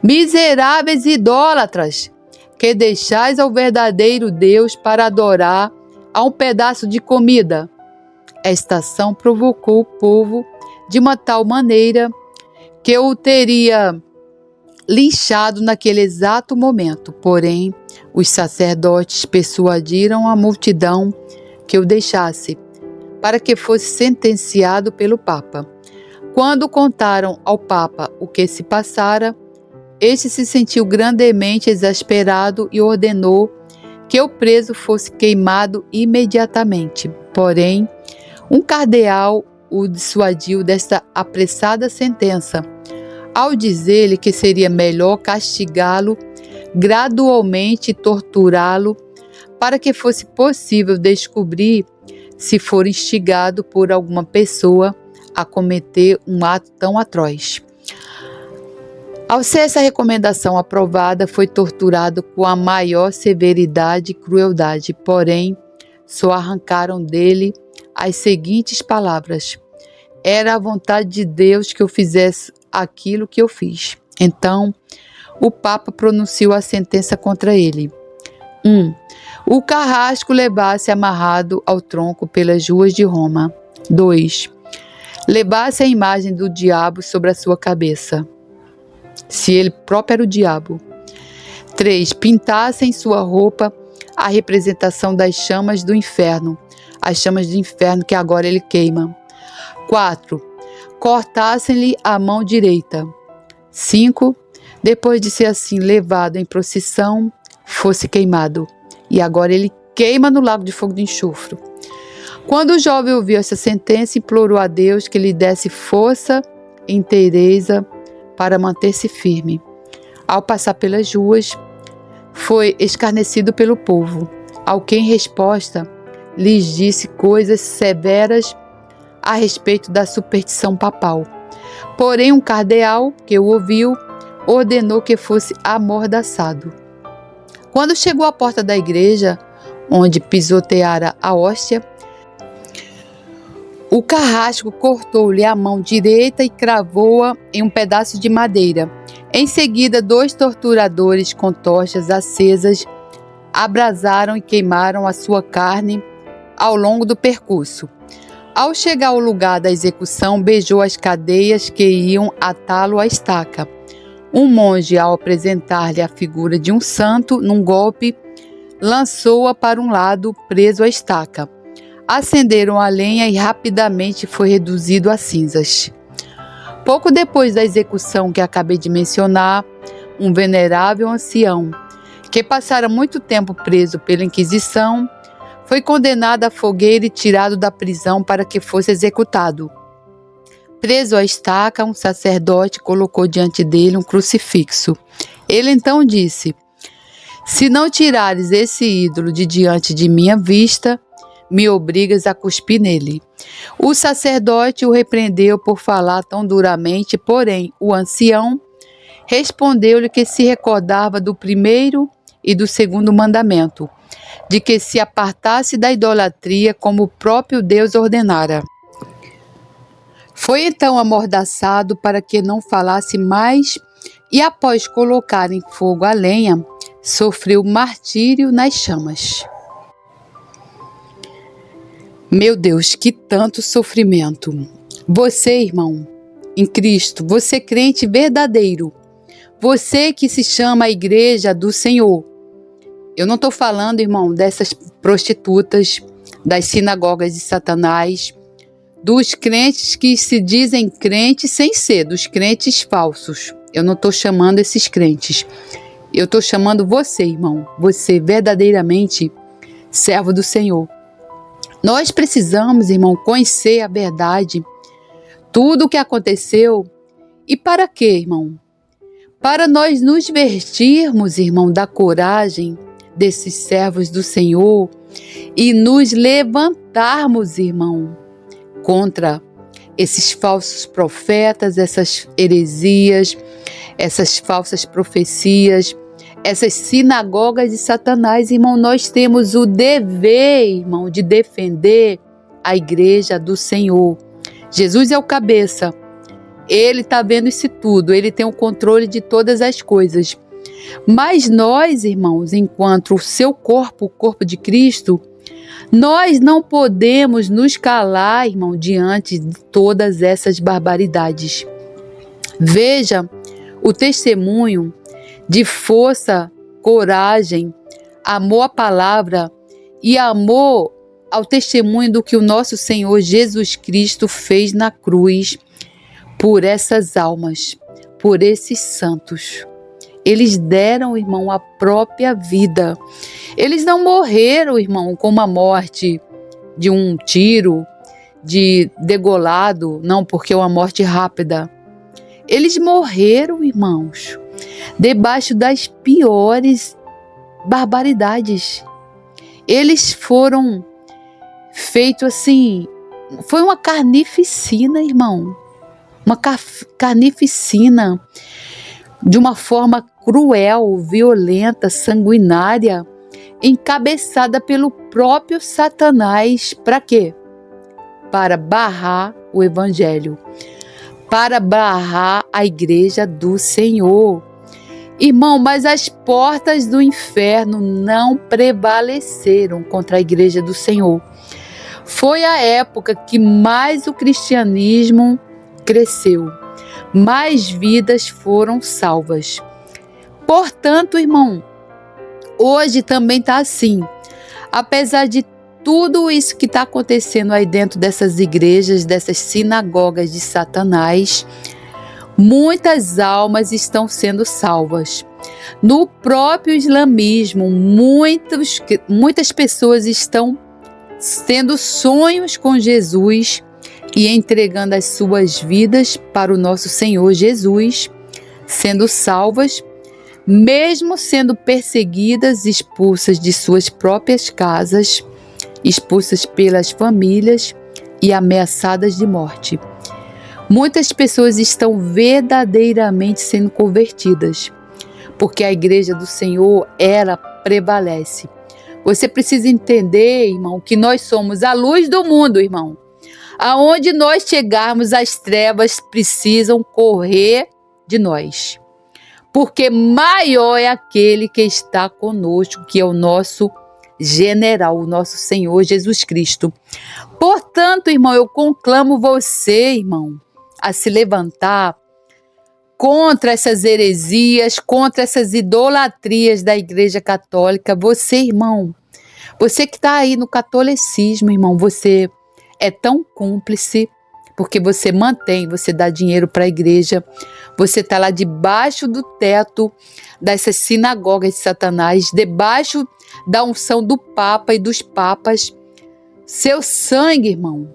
Miseráveis idólatras, que deixais ao verdadeiro Deus para adorar a um pedaço de comida. Esta ação provocou o povo de uma tal maneira que o teria linchado naquele exato momento. Porém, os sacerdotes persuadiram a multidão que o deixasse, para que fosse sentenciado pelo Papa. Quando contaram ao Papa o que se passara, este se sentiu grandemente exasperado e ordenou que o preso fosse queimado imediatamente. Porém, um cardeal o dissuadiu desta apressada sentença, ao dizer-lhe que seria melhor castigá-lo gradualmente e torturá-lo, para que fosse possível descobrir se for instigado por alguma pessoa a cometer um ato tão atroz. Ao ser essa recomendação aprovada, foi torturado com a maior severidade e crueldade, porém, só arrancaram dele as seguintes palavras: era a vontade de Deus que eu fizesse aquilo que eu fiz. Então, o Papa pronunciou a sentença contra ele. 1. O carrasco levasse amarrado ao tronco pelas ruas de Roma. 2. Levasse a imagem do diabo sobre a sua cabeça, se ele próprio era o diabo. 3. Pintasse em sua roupa a representação das chamas do inferno, as chamas do inferno que agora ele queima. 4. Cortassem-lhe a mão direita. 5. Depois de ser assim levado em procissão, fosse queimado. E agora ele queima no lago de fogo de enxofre. Quando o jovem ouviu essa sentença, implorou a Deus que lhe desse força e inteireza para manter-se firme. Ao passar pelas ruas, foi escarnecido pelo povo, ao que em resposta lhes disse coisas severas a respeito da superstição papal. Porém, um cardeal que o ouviu ordenou que fosse amordaçado. Quando chegou à porta da igreja, onde pisoteara a hóstia, o carrasco cortou-lhe a mão direita e cravou-a em um pedaço de madeira. Em seguida, 2 torturadores com tochas acesas abrasaram e queimaram a sua carne ao longo do percurso. Ao chegar ao lugar da execução, beijou as cadeias que iam atá-lo à estaca. Um monge, ao apresentar-lhe a figura de um santo, num golpe, lançou-a para um lado, preso à estaca. Acenderam a lenha e rapidamente foi reduzido a cinzas. Pouco depois da execução que acabei de mencionar, um venerável ancião, que passara muito tempo preso pela Inquisição, foi condenado à fogueira e tirado da prisão para que fosse executado. Preso à estaca, um sacerdote colocou diante dele um crucifixo. Ele então disse: se não tirares esse ídolo de diante de minha vista, me obrigas a cuspir nele. O sacerdote o repreendeu por falar tão duramente, porém o ancião respondeu-lhe que se recordava do primeiro e do segundo mandamento, de que se apartasse da idolatria como o próprio Deus ordenara. Foi então amordaçado para que não falasse mais e, após colocar em fogo a lenha, sofreu martírio nas chamas. Meu Deus, que tanto sofrimento! Você, irmão, em Cristo, você crente verdadeiro, você que se chama a igreja do Senhor. Eu não estou falando, irmão, dessas prostitutas, das sinagogas de Satanás, dos crentes que se dizem crentes sem ser, dos crentes falsos. Eu não estou chamando esses crentes. Eu estou chamando você, irmão, você verdadeiramente servo do Senhor. Nós precisamos, irmão, conhecer a verdade, tudo o que aconteceu. E para quê, irmão? Para nós nos vestirmos, irmão, da coragem desses servos do Senhor e nos levantarmos, irmão, contra esses falsos profetas, essas heresias, essas falsas profecias, essas sinagogas de Satanás. Irmão, nós temos o dever, irmão, de defender a igreja do Senhor. Jesus é o cabeça. Ele está vendo isso tudo. Ele tem o controle de todas as coisas. Mas nós, irmãos, enquanto o seu corpo, o corpo de Cristo, nós não podemos nos calar, irmão, diante de todas essas barbaridades. Veja o testemunho de força, coragem, amor à palavra e amor ao testemunho do que o nosso Senhor Jesus Cristo fez na cruz por essas almas, por esses santos. Eles deram, irmão, a própria vida. Eles não morreram, irmão, com uma morte de um tiro, de degolado, não, porque é uma morte rápida. Eles morreram, irmãos, debaixo das piores barbaridades. Eles foram feitos assim, foi uma carnificina, irmão. Uma carnificina de uma forma cruel, violenta, sanguinária, encabeçada pelo próprio Satanás. Para quê? Para barrar o evangelho, para barrar a igreja do Senhor. Irmão, mas as portas do inferno não prevaleceram contra a igreja do Senhor. Foi a época que mais o cristianismo cresceu, mais vidas foram salvas. Portanto, irmão, hoje também está assim. Apesar de tudo isso que está acontecendo aí dentro dessas igrejas, dessas sinagogas de Satanás, muitas almas estão sendo salvas. No próprio islamismo, muitas pessoas estão tendo sonhos com Jesus e entregando as suas vidas para o nosso Senhor Jesus, sendo salvas, mesmo sendo perseguidas, expulsas de suas próprias casas, expulsas pelas famílias e ameaçadas de morte. Muitas pessoas estão verdadeiramente sendo convertidas, porque a igreja do Senhor, ela prevalece. Você precisa entender, irmão, que nós somos a luz do mundo, irmão. Aonde nós chegarmos, as trevas precisam correr de nós. Porque maior é aquele que está conosco, que é o nosso general, o nosso Senhor Jesus Cristo. Portanto, irmão, eu conclamo você, irmão, a se levantar contra essas heresias, contra essas idolatrias da Igreja Católica. Você, irmão, você que está aí no catolicismo, irmão, você é tão cúmplice, porque você dá dinheiro para a igreja, você está lá debaixo do teto dessas sinagogas de Satanás, debaixo da unção do Papa e dos papas. Seu sangue, irmão,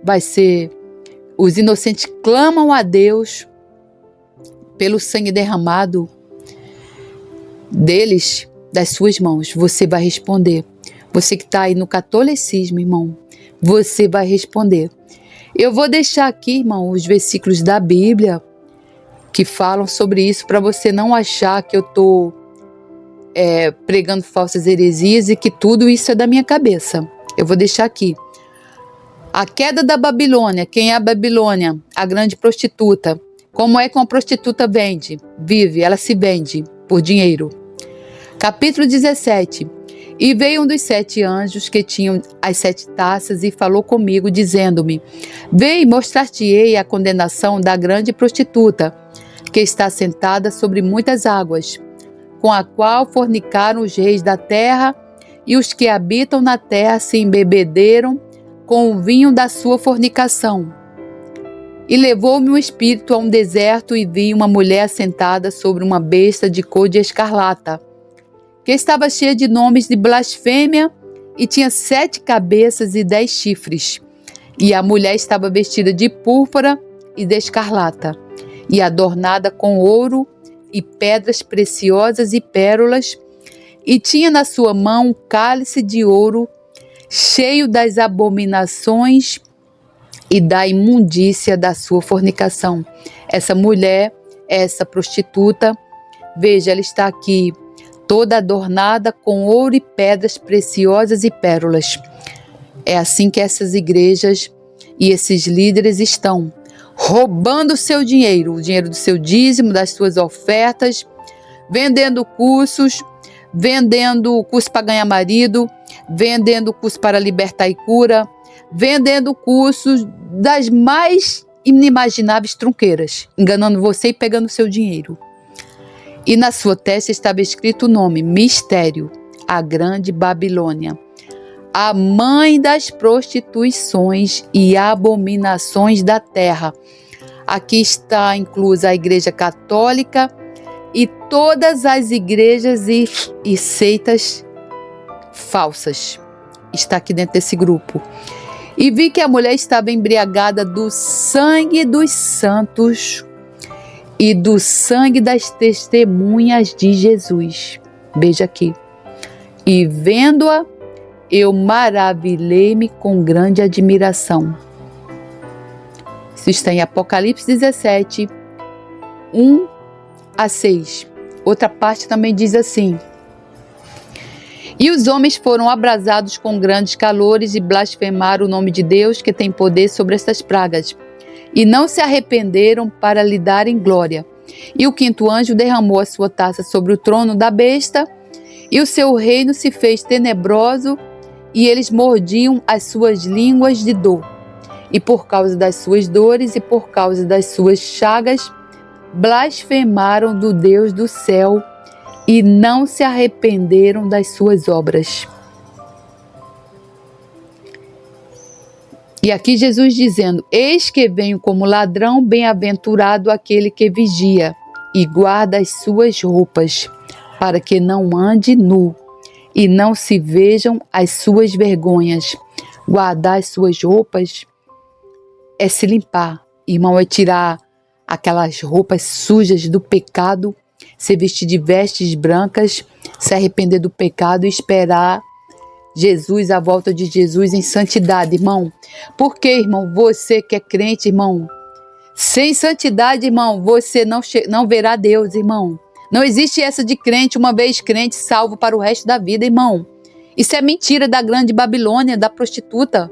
vai ser... Os inocentes clamam a Deus pelo sangue derramado deles, das suas mãos. Você vai responder. Você que está aí no catolicismo, irmão, você vai responder. Eu vou deixar aqui, irmão, os versículos da Bíblia que falam sobre isso, para você não achar que eu estou pregando falsas heresias e que tudo isso é da minha cabeça. Eu vou deixar aqui. A queda da Babilônia. Quem é a Babilônia? A grande prostituta. Como é que uma prostituta vive? Ela se vende por dinheiro. Capítulo 17. E veio um dos 7 anjos que tinham as 7 taças e falou comigo, dizendo-me: Vem, mostrar-te-ei a condenação da grande prostituta, que está sentada sobre muitas águas, com a qual fornicaram os reis da terra, e os que habitam na terra se embebederam com o vinho da sua fornicação. E levou-me o espírito a um deserto, e vi uma mulher sentada sobre uma besta de cor de escarlata, que estava cheia de nomes de blasfêmia, e tinha 7 cabeças e 10 chifres. E a mulher estava vestida de púrpura e de escarlata, e adornada com ouro e pedras preciosas e pérolas, e tinha na sua mão um cálice de ouro, cheio das abominações e da imundícia da sua fornicação. Essa mulher, essa prostituta, veja, ela está aqui toda adornada com ouro e pedras preciosas e pérolas. É assim que essas igrejas e esses líderes estão roubando o seu dinheiro, o dinheiro do seu dízimo, das suas ofertas, vendendo cursos para ganhar marido, vendendo curso para libertar e cura, vendendo cursos das mais inimagináveis trunqueiras, enganando você e pegando seu dinheiro. E na sua testa estava escrito o nome: Mistério, a Grande Babilônia, a mãe das prostituições e abominações da terra. Aqui está inclusa a Igreja Católica e todas as igrejas e seitas falsas. Está aqui dentro desse grupo. E vi que a mulher estava embriagada do sangue dos santos e do sangue das testemunhas de Jesus. Veja aqui. E vendo-a, eu maravilhei-me com grande admiração. Isso está em Apocalipse 17, 1 a 6. Outra parte também diz assim: e os homens foram abrasados com grandes calores e blasfemaram o nome de Deus, que tem poder sobre estas pragas, e não se arrependeram para lhe darem glória. E o quinto anjo derramou a sua taça sobre o trono da besta, e o seu reino se fez tenebroso, e eles mordiam as suas línguas de dor. E por causa das suas dores e por causa das suas chagas, blasfemaram do Deus do céu e não se arrependeram das suas obras. E aqui Jesus dizendo: eis que venho como ladrão, bem-aventurado aquele que vigia e guarda as suas roupas, para que não ande nu e não se vejam as suas vergonhas. Guardar as suas roupas é se limpar, irmão, é tirar aquelas roupas sujas do pecado, se vestir de vestes brancas, se arrepender do pecado e esperar Jesus, a volta de Jesus em santidade, irmão. Porque, irmão, você que é crente, irmão, sem santidade, irmão, você não verá Deus, irmão. Não existe essa de crente, uma vez crente, salvo para o resto da vida, irmão. Isso é mentira da grande Babilônia, da prostituta.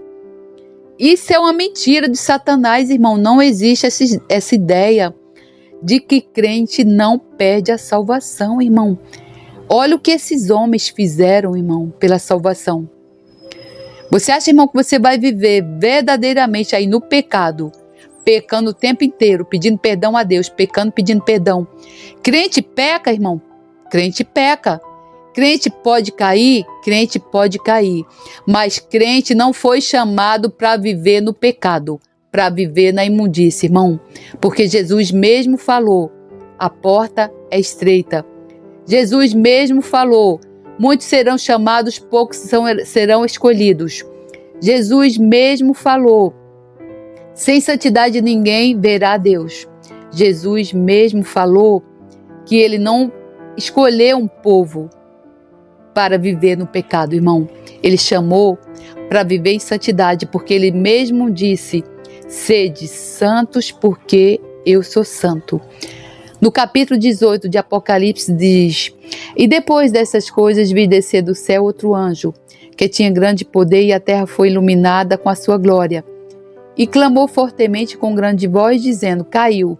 Isso é uma mentira de Satanás, irmão. Não existe essa ideia de que crente não perde a salvação, irmão. Olha o que esses homens fizeram, irmão, pela salvação. Você acha, irmão, que você vai viver verdadeiramente aí no pecado, pecando o tempo inteiro, pedindo perdão a Deus, pecando, pedindo perdão? Crente peca, irmão? Crente peca. Crente pode cair? Crente pode cair. Mas crente não foi chamado para viver no pecado, para viver na imundície, irmão. Porque Jesus mesmo falou: a porta é estreita. Jesus mesmo falou: muitos serão chamados, poucos serão escolhidos. Jesus mesmo falou: sem santidade ninguém verá Deus. Jesus mesmo falou que ele não escolheu um povo para viver no pecado, irmão. Ele chamou para viver em santidade, porque ele mesmo disse: sede santos, porque eu sou santo. No capítulo 18 de Apocalipse diz: e depois dessas coisas vi descer do céu outro anjo, que tinha grande poder, e a terra foi iluminada com a sua glória. E clamou fortemente com grande voz, dizendo: caiu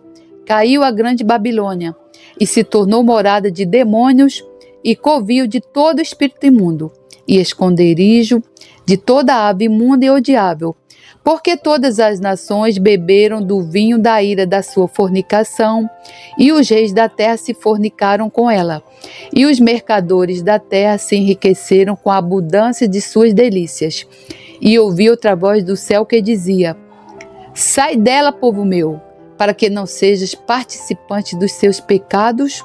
a grande Babilônia, e se tornou morada de demônios e covil de todo espírito imundo, e esconderijo de toda ave imunda e odiável. Porque todas as nações beberam do vinho da ira da sua fornicação, e os reis da terra se fornicaram com ela, e os mercadores da terra se enriqueceram com a abundância de suas delícias. E ouvi outra voz do céu que dizia: sai dela, povo meu, para que não sejas participante dos seus pecados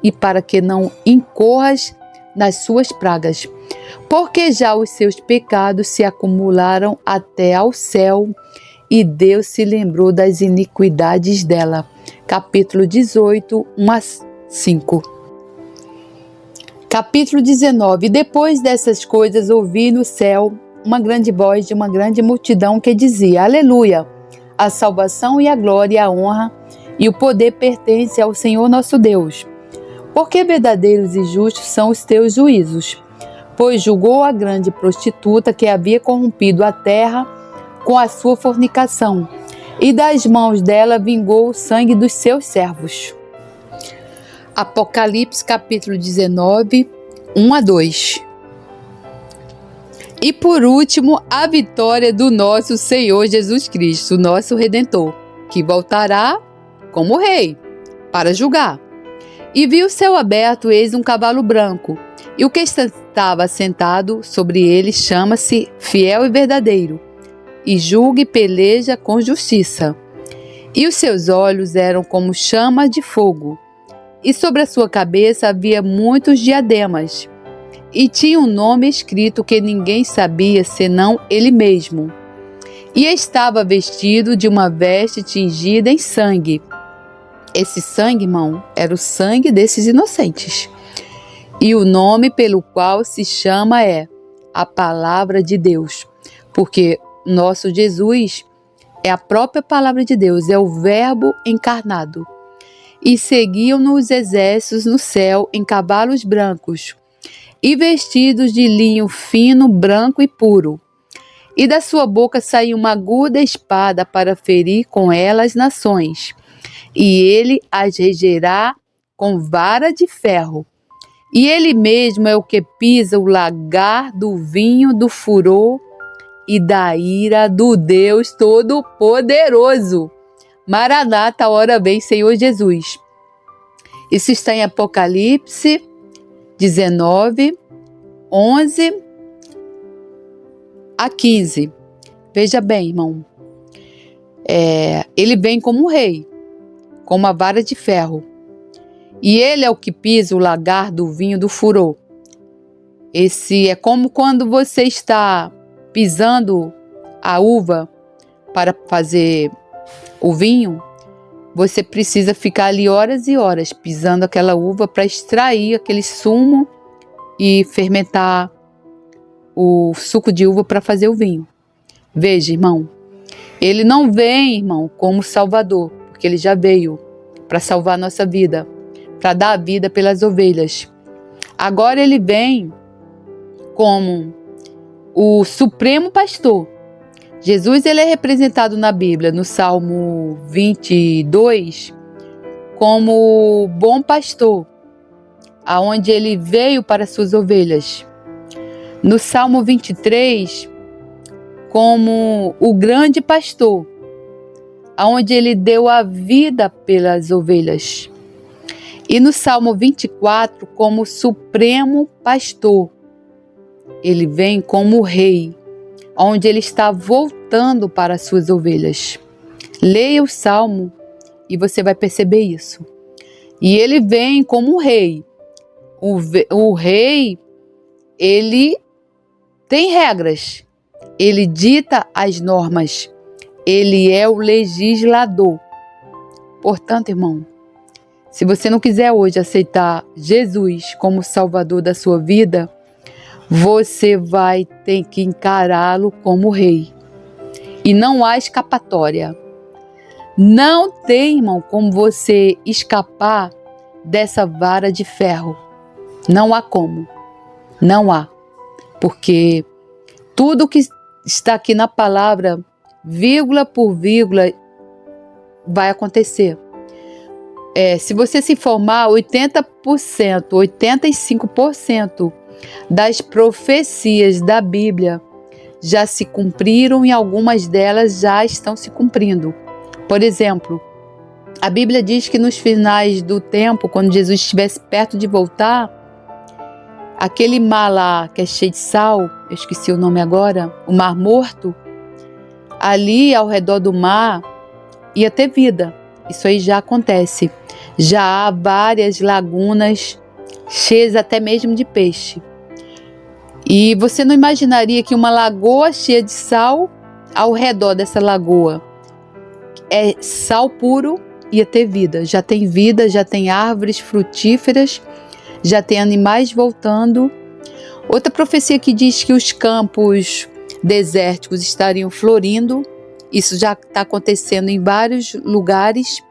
e para que não incorras nas suas pragas, porque já os seus pecados se acumularam até ao céu, e Deus se lembrou das iniquidades dela. Capítulo 18, 1 a 5. Capítulo 19. Depois dessas coisas ouvi no céu uma grande voz de uma grande multidão que dizia: aleluia! A salvação e a glória e a honra e o poder pertencem ao Senhor nosso Deus. Porque verdadeiros e justos são os teus juízos, pois julgou a grande prostituta que havia corrompido a terra com a sua fornicação, e das mãos dela vingou o sangue dos seus servos. Apocalipse capítulo 19, 1 a 2. E por último, a vitória do nosso Senhor Jesus Cristo, nosso Redentor, que voltará como rei para julgar. E vi o céu aberto, eis um cavalo branco, e o que estava sentado sobre ele chama-se Fiel e Verdadeiro, e julga e peleja com justiça. E os seus olhos eram como chama de fogo, e sobre a sua cabeça havia muitos diademas, e tinha um nome escrito que ninguém sabia senão ele mesmo. e estava vestido de uma veste tingida em sangue. Esse sangue, irmão, era o sangue desses inocentes. E o nome pelo qual se chama é a Palavra de Deus, porque nosso Jesus é a própria Palavra de Deus, é o Verbo encarnado. E seguiam-no os exércitos no céu em cavalos brancos, e vestidos de linho fino, branco e puro. E da sua boca saía uma aguda espada para ferir com ela as nações. E ele as regerá com vara de ferro. E ele mesmo é o que pisa o lagar do vinho do furor e da ira do Deus Todo-Poderoso. Maranata, a hora vem, Senhor Jesus. Isso está em Apocalipse 19, 11 a 15. Veja bem, irmão. Ele vem como um rei, com uma vara de ferro. E ele é o que pisa o lagar do vinho do furor. Esse é como quando você está pisando a uva para fazer o vinho. Você precisa ficar ali horas e horas pisando aquela uva para extrair aquele sumo e fermentar o suco de uva para fazer o vinho. Veja, irmão, ele não vem, irmão, como Salvador, porque ele já veio para salvar a nossa vida, para dar a vida pelas ovelhas. Agora ele vem como o Supremo Pastor. Jesus, ele é representado na Bíblia, no Salmo 22, como o bom pastor, aonde ele veio para suas ovelhas. No Salmo 23, como o grande pastor, aonde ele deu a vida pelas ovelhas. E no Salmo 24, como supremo pastor, ele vem como rei, onde ele está voltando para as suas ovelhas. Leia o Salmo e você vai perceber isso. E ele vem como um rei. O rei, ele tem regras, ele dita as normas, ele é o legislador. Portanto, irmão, se você não quiser hoje aceitar Jesus como Salvador da sua vida, você vai ter que encará-lo como rei. E não há escapatória. Não tem, irmão, como você escapar dessa vara de ferro. Não há como. Não há. Porque tudo que está aqui na palavra, vírgula por vírgula, vai acontecer. Se você se informar, 80%, 85% das profecias da Bíblia já se cumpriram e algumas delas já estão se cumprindo. Por exemplo, a Bíblia diz que nos finais do tempo, quando Jesus estivesse perto de voltar, aquele mar lá que é cheio de sal, eu esqueci o nome agora, o Mar Morto, ali ao redor do mar ia ter vida. Isso aí já acontece. Já há várias lagunas cheias até mesmo de peixe. E você não imaginaria que uma lagoa cheia de sal, ao redor dessa lagoa, é sal puro, ia ter vida. Já tem vida, já tem árvores frutíferas, já tem animais voltando. Outra profecia que diz que os campos desérticos estariam florindo. Isso já está acontecendo em vários lugares.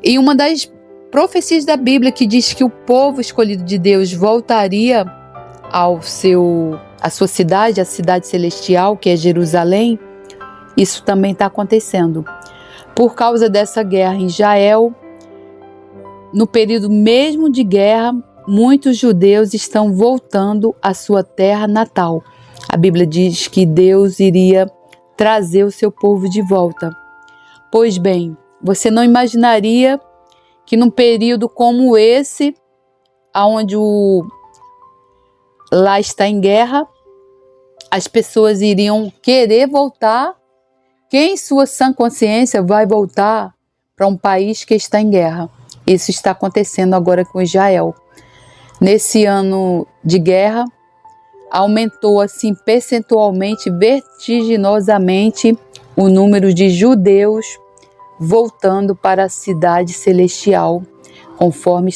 E uma das profecias da Bíblia que diz que o povo escolhido de Deus voltaria à sua cidade, a cidade celestial, que é Jerusalém, isso também está acontecendo. Por causa dessa guerra em Israel, no período mesmo de guerra, muitos judeus estão voltando à sua terra natal. A Bíblia diz que Deus iria trazer o seu povo de volta. Pois bem, você não imaginaria que num período como esse, onde lá está em guerra, as pessoas iriam querer voltar. Quem em sua sã consciência vai voltar para um país que está em guerra? Isso está acontecendo agora com Israel. Nesse ano de guerra, aumentou assim percentualmente, vertiginosamente, o número de judeus voltando para a cidade celestial, conforme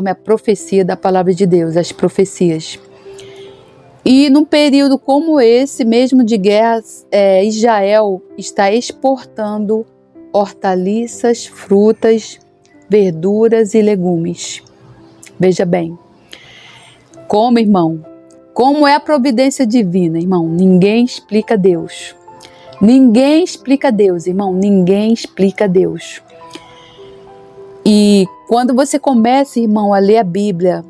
a profecia da palavra de Deus, as profecias. E num período como esse, mesmo de guerras, Israel está exportando hortaliças, frutas, verduras e legumes. Veja bem, como é a providência divina, irmão? Ninguém explica Deus. Ninguém explica Deus, irmão. Ninguém explica Deus. E quando você começa, irmão, a ler a Bíblia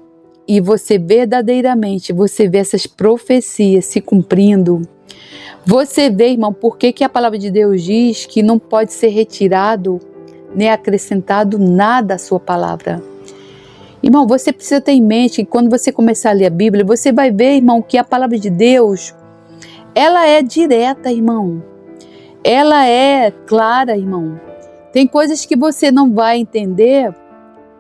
e você verdadeiramente, você vê essas profecias se cumprindo, você vê, irmão, por que a palavra de Deus diz que não pode ser retirado nem acrescentado nada à sua palavra. Irmão, você precisa ter em mente que quando você começar a ler a Bíblia, você vai ver, irmão, que a palavra de Deus, ela é direta, irmão. Ela é clara, irmão. Tem coisas que você não vai entender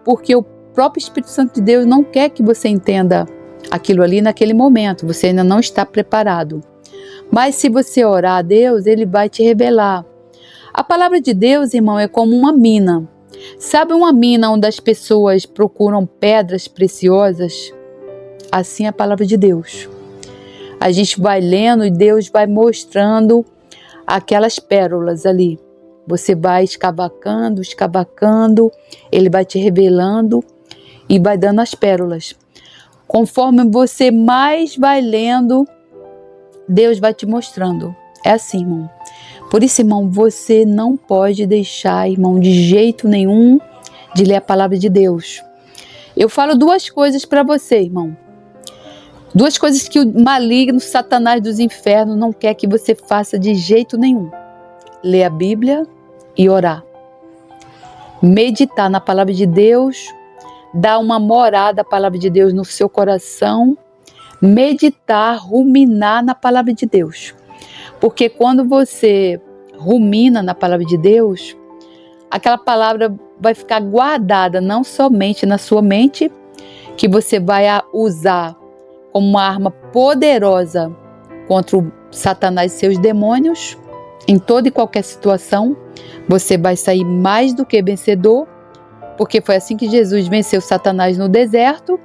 porque o próprio Espírito Santo de Deus não quer que você entenda aquilo ali naquele momento. Você ainda não está preparado. Mas se você orar a Deus, Ele vai te revelar. A palavra de Deus, irmão, é como uma mina. Sabe uma mina onde as pessoas procuram pedras preciosas? Assim é a palavra de Deus. A gente vai lendo e Deus vai mostrando aquelas pérolas ali. Você vai escavacando, Ele vai te revelando e vai dando as pérolas. Conforme você mais vai lendo, Deus vai te mostrando. É assim, irmão. Por isso, irmão, você não pode deixar, irmão, de jeito nenhum de ler a palavra de Deus. Eu falo duas coisas para você, irmão. Duas coisas que o maligno, Satanás dos infernos, não quer que você faça de jeito nenhum. Ler a Bíblia e orar. Meditar na palavra de Deus, dar uma morada à palavra de Deus no seu coração, meditar, ruminar na palavra de Deus. Porque quando você rumina na palavra de Deus, aquela palavra vai ficar guardada não somente na sua mente, que você vai usar como uma arma poderosa contra o Satanás e seus demônios, em toda e qualquer situação, você vai sair mais do que vencedor, porque foi assim que Jesus venceu Satanás no deserto.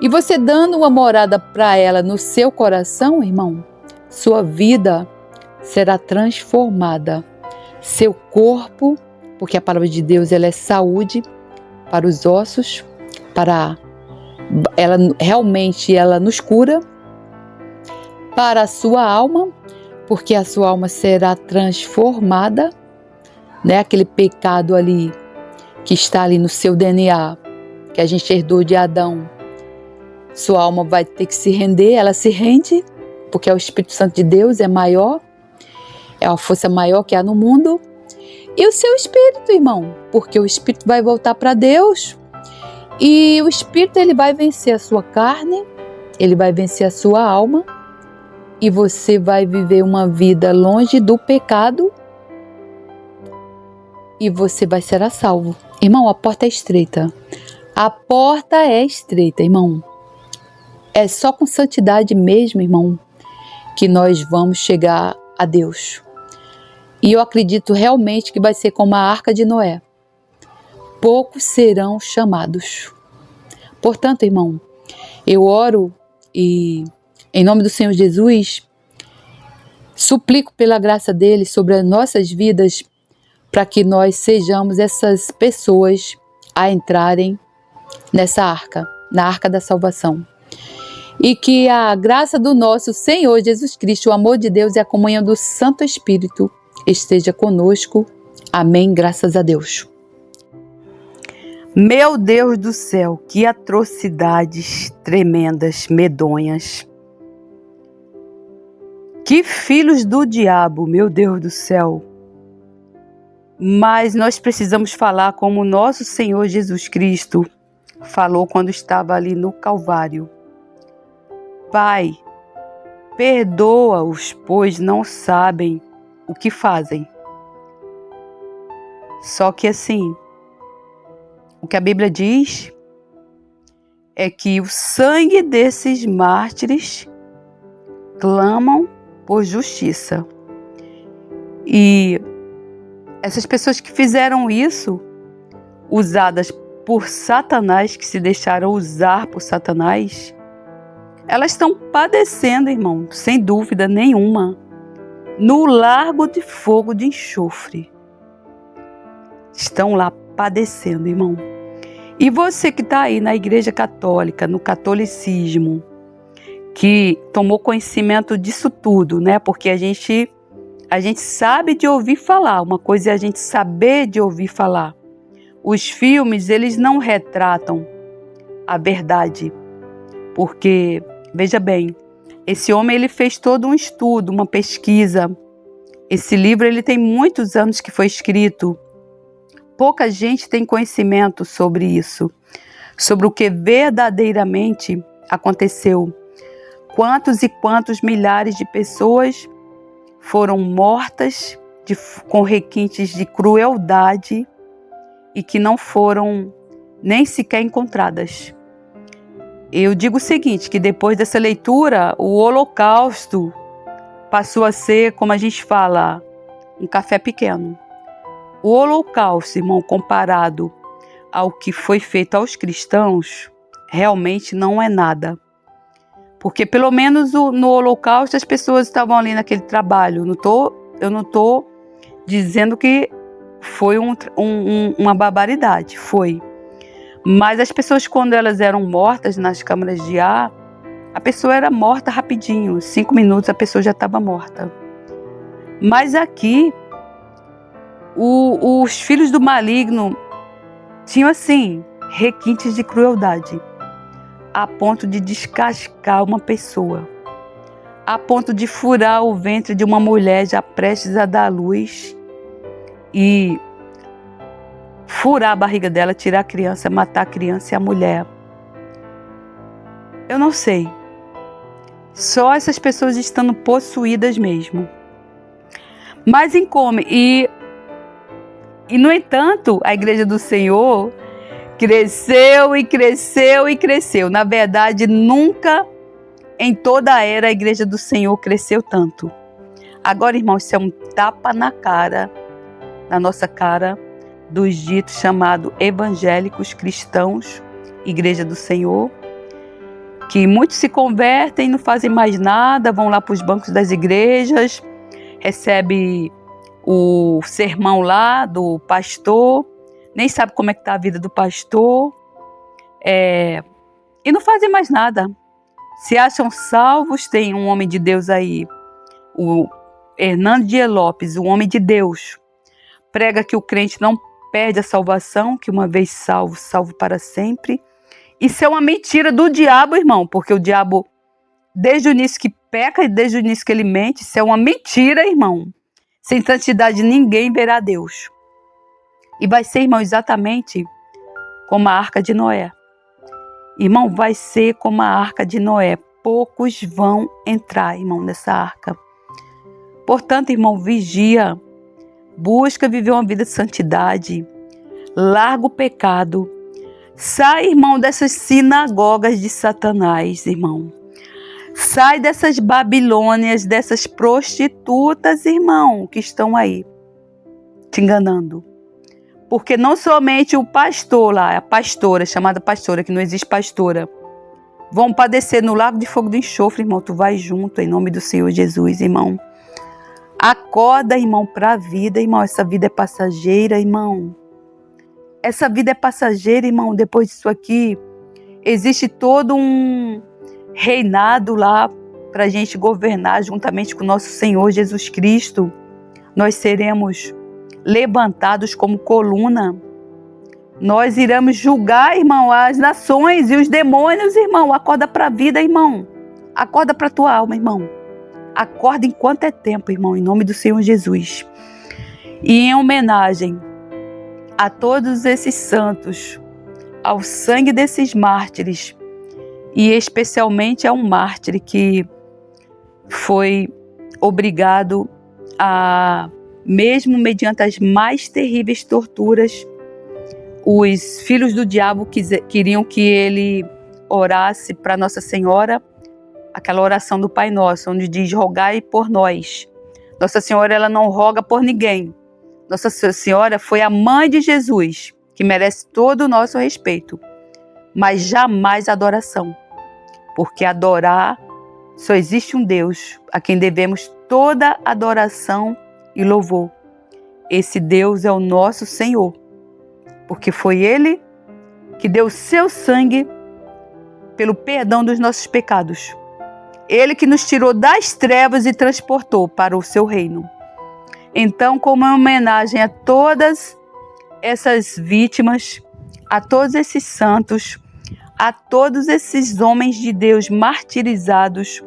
E você dando uma morada para ela no seu coração, irmão, sua vida será transformada. Seu corpo, porque a palavra de Deus ela é saúde para os ossos, ela realmente nos cura, para a sua alma, porque a sua alma será transformada, né? Aquele pecado ali que está ali no seu DNA, que a gente herdou de Adão, sua alma vai ter que se render, ela se rende, porque o Espírito Santo de Deus é maior, é a força maior que há no mundo, e o seu espírito, irmão, porque o espírito vai voltar para Deus, e o espírito ele vai vencer a sua carne, ele vai vencer a sua alma, e você vai viver uma vida longe do pecado, e você vai ser a salvo. Irmão, a porta é estreita. A porta é estreita, irmão. É só com santidade mesmo, irmão, que nós vamos chegar a Deus. E eu acredito realmente que vai ser como a Arca de Noé. Poucos serão chamados. Portanto, irmão, eu oro e, em nome do Senhor Jesus, suplico pela graça dele sobre as nossas vidas, para que nós sejamos essas pessoas a entrarem nessa arca, na arca da salvação. E que a graça do nosso Senhor Jesus Cristo, o amor de Deus e a comunhão do Santo Espírito esteja conosco. Amém, graças a Deus. Meu Deus do céu, que atrocidades tremendas, medonhas. Que filhos do diabo, meu Deus do céu. Mas nós precisamos falar como o nosso Senhor Jesus Cristo falou quando estava ali no Calvário. Pai, perdoa-os, pois não sabem o que fazem. Só que assim, o que a Bíblia diz é que o sangue desses mártires clamam por justiça. E essas pessoas que fizeram isso, usadas por Satanás, que se deixaram usar por Satanás, elas estão padecendo, irmão, sem dúvida nenhuma, no largo de fogo de enxofre. Estão lá padecendo, irmão. E você que está aí na Igreja Católica, no catolicismo, que tomou conhecimento disso tudo, né? Porque a gente sabe de ouvir falar. Uma coisa é a gente saber de ouvir falar. Os filmes, eles não retratam a verdade. Porque, veja bem, esse homem ele fez todo um estudo, uma pesquisa. Esse livro ele tem muitos anos que foi escrito. Pouca gente tem conhecimento sobre isso, sobre o que verdadeiramente aconteceu. Quantos e quantos milhares de pessoas foram mortas com requintes de crueldade e que não foram nem sequer encontradas. Eu digo o seguinte, que depois dessa leitura, o Holocausto passou a ser, como a gente fala, um café pequeno. O Holocausto, irmão, comparado ao que foi feito aos cristãos, realmente não é nada. Porque pelo menos no Holocausto as pessoas estavam ali naquele trabalho. Eu não estou dizendo que foi uma barbaridade, foi. Mas as pessoas, quando elas eram mortas nas câmaras de ar, a pessoa era morta rapidinho. 5 minutos a pessoa já estava morta. Mas aqui, os filhos do maligno tinham assim, requintes de crueldade, a ponto de descascar uma pessoa, a ponto de furar o ventre de uma mulher já prestes a dar à luz e furar a barriga dela, tirar a criança, matar a criança e a mulher. Eu não sei. Só essas pessoas estando possuídas mesmo. Mas e no entanto, a Igreja do Senhor cresceu e cresceu e cresceu. Na verdade, nunca em toda a era a Igreja do Senhor cresceu tanto. Agora, irmãos, isso é um tapa na nossa cara, dos ditos chamados evangélicos cristãos, Igreja do Senhor, que muitos se convertem, não fazem mais nada, vão lá para os bancos das igrejas, recebe o sermão lá do pastor, nem sabe como é que está a vida do pastor, e não fazem mais nada. Se acham salvos, tem um homem de Deus aí, o Hernando Dias Lopes, o homem de Deus, prega que o crente não perde a salvação, que uma vez salvo, salvo para sempre. Isso é uma mentira do diabo, irmão, porque o diabo, desde o início que peca e desde o início que ele mente, isso é uma mentira, irmão. Sem santidade ninguém verá Deus. E vai ser, irmão, exatamente como a Arca de Noé. Irmão, vai ser como a Arca de Noé. Poucos vão entrar, irmão, nessa arca. Portanto, irmão, vigia. Busca viver uma vida de santidade. Larga o pecado. Sai, irmão, dessas sinagogas de Satanás, irmão. Sai dessas Babilônias, dessas prostitutas, irmão, que estão aí te enganando. Porque não somente o pastor lá, a pastora, chamada pastora, que não existe pastora, vão padecer no lago de fogo do enxofre, irmão. Tu vai junto, em nome do Senhor Jesus, irmão. Acorda, irmão, para a vida, irmão. Essa vida é passageira, irmão. Essa vida é passageira, irmão. Depois disso aqui, existe todo um reinado lá para a gente governar juntamente com o nosso Senhor Jesus Cristo. Nós seremos levantados como coluna. Nós iremos julgar, irmão, as nações e os demônios, irmão. Acorda para a vida, irmão. Acorda para a tua alma, irmão. Acorda enquanto é tempo, irmão, em nome do Senhor Jesus. E em homenagem a todos esses santos, ao sangue desses mártires, e especialmente a um mártir que foi obrigado a, mesmo mediante as mais terríveis torturas, os filhos do diabo queriam que ele orasse para Nossa Senhora, aquela oração do Pai Nosso, onde diz: rogai por nós, Nossa Senhora, ela não roga por ninguém. Nossa Senhora foi a mãe de Jesus, que merece todo o nosso respeito, mas jamais adoração, porque adorar só existe um Deus a quem devemos toda adoração e louvor. Esse Deus é o nosso Senhor, porque foi Ele que deu o seu sangue pelo perdão dos nossos pecados. Ele que nos tirou das trevas e transportou para o seu reino. Então, como homenagem a todas essas vítimas, a todos esses santos, a todos esses homens de Deus martirizados,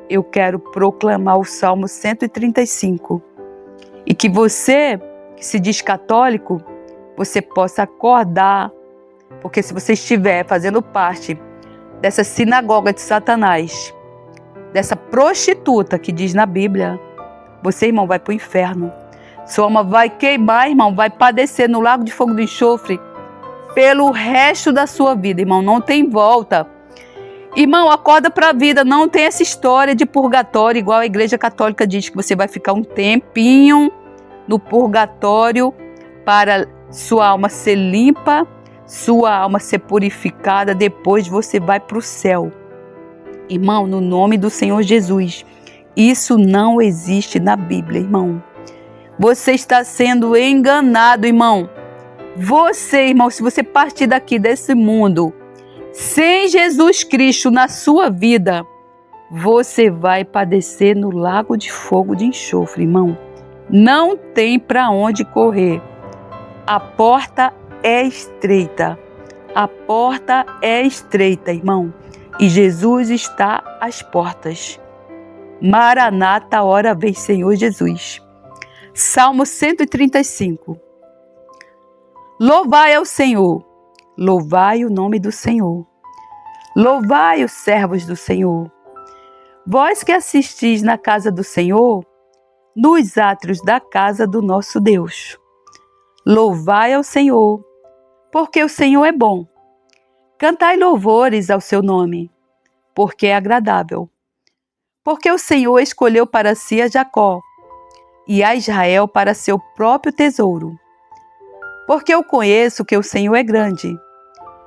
eu quero proclamar o Salmo 135. E que você, que se diz católico, você possa acordar, porque se você estiver fazendo parte dessa sinagoga de Satanás, dessa prostituta que diz na Bíblia, você, irmão, vai para o inferno. Sua alma vai queimar, irmão, vai padecer no lago de fogo do enxofre pelo resto da sua vida, irmão. Não tem volta. Irmão, acorda para a vida. Não tem essa história de purgatório, igual a Igreja Católica diz, que você vai ficar um tempinho no purgatório para sua alma ser limpa, sua alma ser purificada. Depois você vai para o céu. Irmão, no nome do Senhor Jesus, isso não existe na Bíblia, irmão. Você está sendo enganado, irmão. Você, irmão, se você partir daqui desse mundo sem Jesus Cristo na sua vida, você vai padecer no lago de fogo de enxofre, irmão. Não tem para onde correr. A porta é estreita. A porta é estreita, irmão. E Jesus está às portas. Maranata, hora vem, Senhor Jesus. Salmo 135. Louvai ao Senhor, louvai o nome do Senhor. Louvai os servos do Senhor. Vós que assistis na casa do Senhor, nos átrios da casa do nosso Deus. Louvai ao Senhor, porque o Senhor é bom. Cantai louvores ao seu nome, porque é agradável. Porque o Senhor escolheu para si a Jacó, e a Israel para seu próprio tesouro. Porque eu conheço que o Senhor é grande,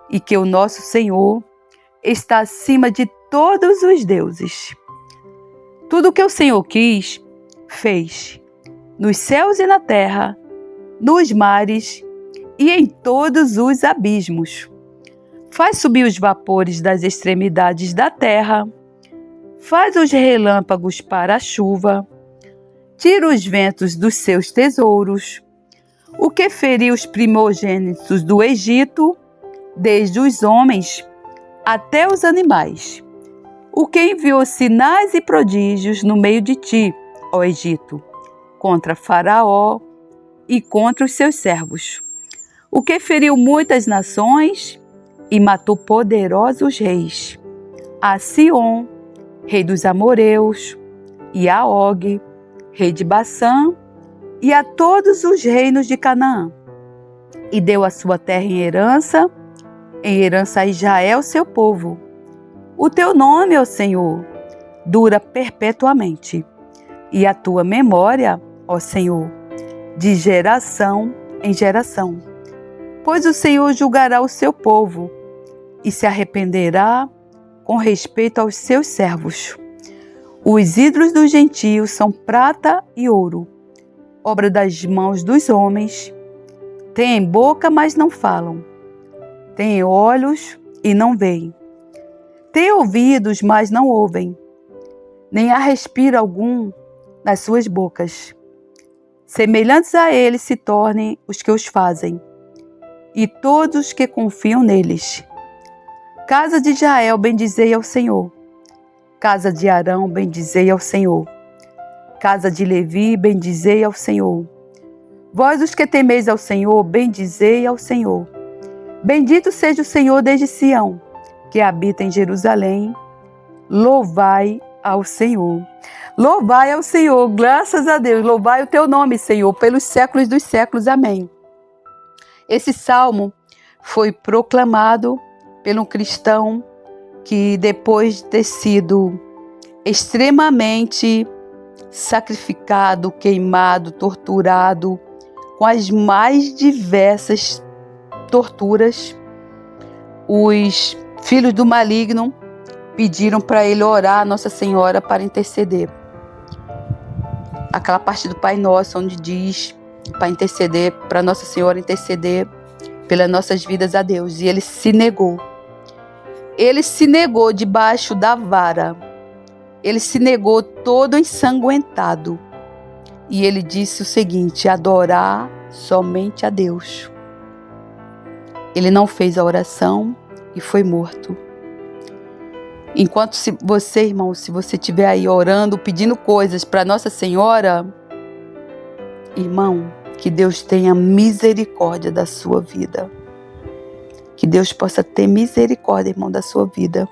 e que o nosso Senhor está acima de todos os deuses. Tudo o que o Senhor quis, fez, nos céus e na terra, nos mares e em todos os abismos. Faz subir os vapores das extremidades da terra, faz os relâmpagos para a chuva, tira os ventos dos seus tesouros, o que feriu os primogênitos do Egito, desde os homens até os animais, o que enviou sinais e prodígios no meio de ti, ó Egito, contra Faraó e contra os seus servos, o que feriu muitas nações e matou poderosos reis, a Sion, rei dos amoreus, e a Og, rei de Bassã, e a todos os reinos de Canaã, e deu a sua terra em herança a Israel, seu povo. O teu nome, ó Senhor, dura perpetuamente, e a tua memória, ó Senhor, de geração em geração. Pois o Senhor julgará o seu povo, e se arrependerá com respeito aos seus servos. Os ídolos dos gentios são prata e ouro, obra das mãos dos homens. Têm boca, mas não falam. Têm olhos e não veem. Têm ouvidos, mas não ouvem. Nem há respiro algum nas suas bocas. Semelhantes a eles se tornem os que os fazem, e todos os que confiam neles. Casa de Israel, bendizei ao Senhor. Casa de Arão, bendizei ao Senhor. Casa de Levi, bendizei ao Senhor. Vós os que temeis ao Senhor, bendizei ao Senhor. Bendito seja o Senhor desde Sião, que habita em Jerusalém. Louvai ao Senhor. Louvai ao Senhor, graças a Deus. Louvai o teu nome, Senhor, pelos séculos dos séculos. Amém. Esse salmo foi proclamado por um cristão que, depois de ter sido extremamente sacrificado, queimado, torturado, com as mais diversas torturas. Os filhos do maligno pediram para ele orar a Nossa Senhora para interceder. Aquela parte do Pai Nosso onde diz para interceder, para Nossa Senhora interceder pelas nossas vidas a Deus. E ele se negou. Ele se negou debaixo da vara. Ele se negou todo ensanguentado. E ele disse o seguinte: adorar somente a Deus. Ele não fez a oração e foi morto. Enquanto você, irmão, se você estiver aí orando, pedindo coisas para Nossa Senhora, irmão, que Deus tenha misericórdia da sua vida. Que Deus possa ter misericórdia, irmão, da sua vida.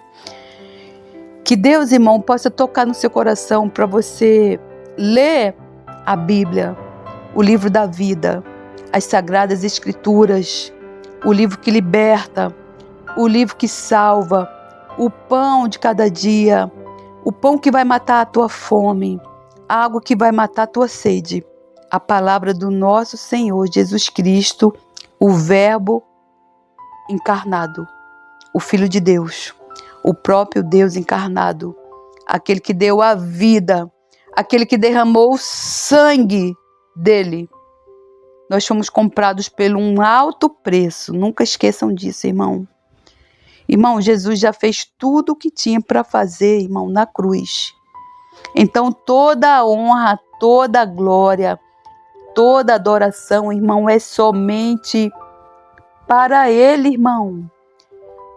Que Deus, irmão, possa tocar no seu coração para você ler a Bíblia, o livro da vida, as Sagradas Escrituras, o livro que liberta, o livro que salva, o pão de cada dia, o pão que vai matar a tua fome, a água que vai matar a tua sede, a palavra do nosso Senhor Jesus Cristo, o Verbo encarnado, o Filho de Deus, o próprio Deus encarnado, aquele que deu a vida, aquele que derramou o sangue dele. Nós fomos comprados por um alto preço, nunca esqueçam disso, irmão. Irmão, Jesus já fez tudo o que tinha para fazer, irmão, na cruz. Então toda a honra, toda a glória, toda a adoração, irmão, é somente para Ele, irmão.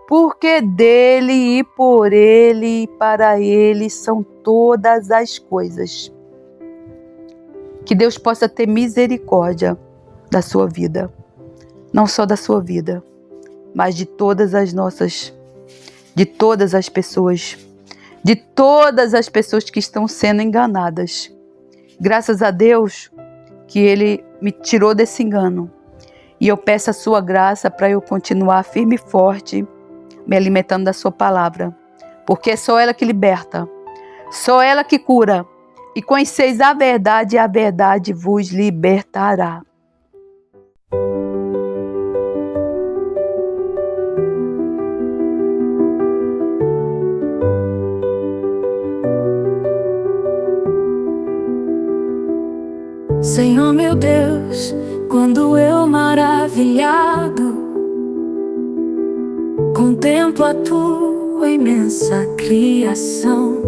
Porque dele e por Ele e para Ele são todas as coisas. Que Deus possa ter misericórdia da sua vida. Não só da sua vida, mas de todas as nossas, de todas as pessoas que estão sendo enganadas. Graças a Deus que Ele me tirou desse engano. E eu peço a sua graça para eu continuar firme e forte, me alimentando da sua palavra. Porque é só ela que liberta, só ela que cura. E conheceis a verdade, e a verdade vos libertará. Senhor meu Deus, quando eu maravilhado contemplo a tua imensa criação,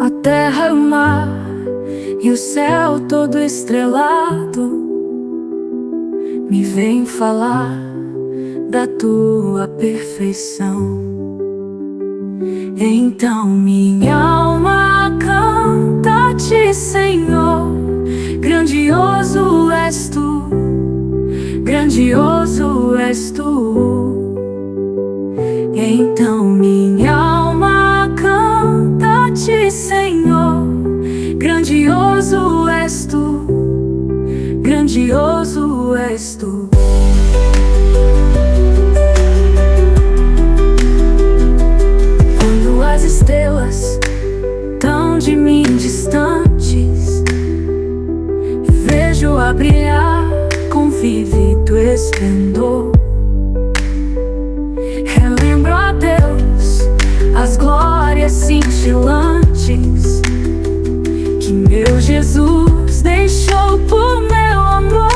a terra, o mar e o céu todo estrelado, me vem falar da tua perfeição. Então minha alma canta-te, Senhor, grandioso és tu, grandioso és tu. Então minha alma canta-te, Senhor, grandioso és tu, grandioso és tu. Quando as estrelas tão de mim distantes, vejo a brilhar com vívido esplendor. Relembro a Deus as glórias cintilantes que meu Jesus deixou por meu amor.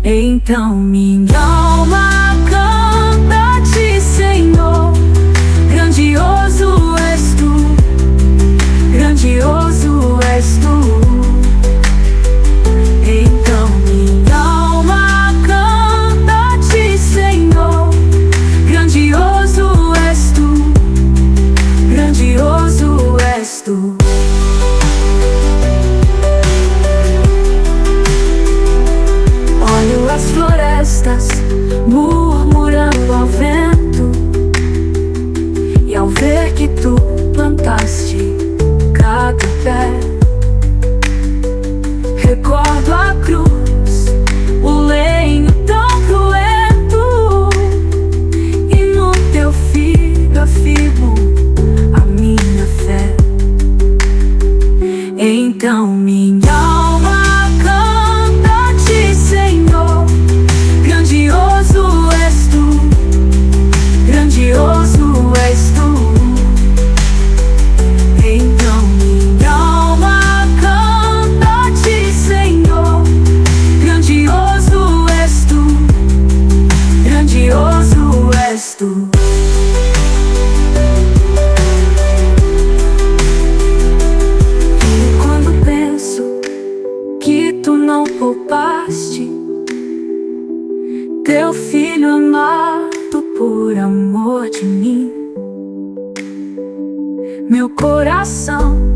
Então minha alma canta-te, Senhor, grandioso és tu, grandioso és tu. Então minha alma canta-te, Senhor, grandioso és tu, grandioso és tu. teu filho amado por amor de mim. Meu coração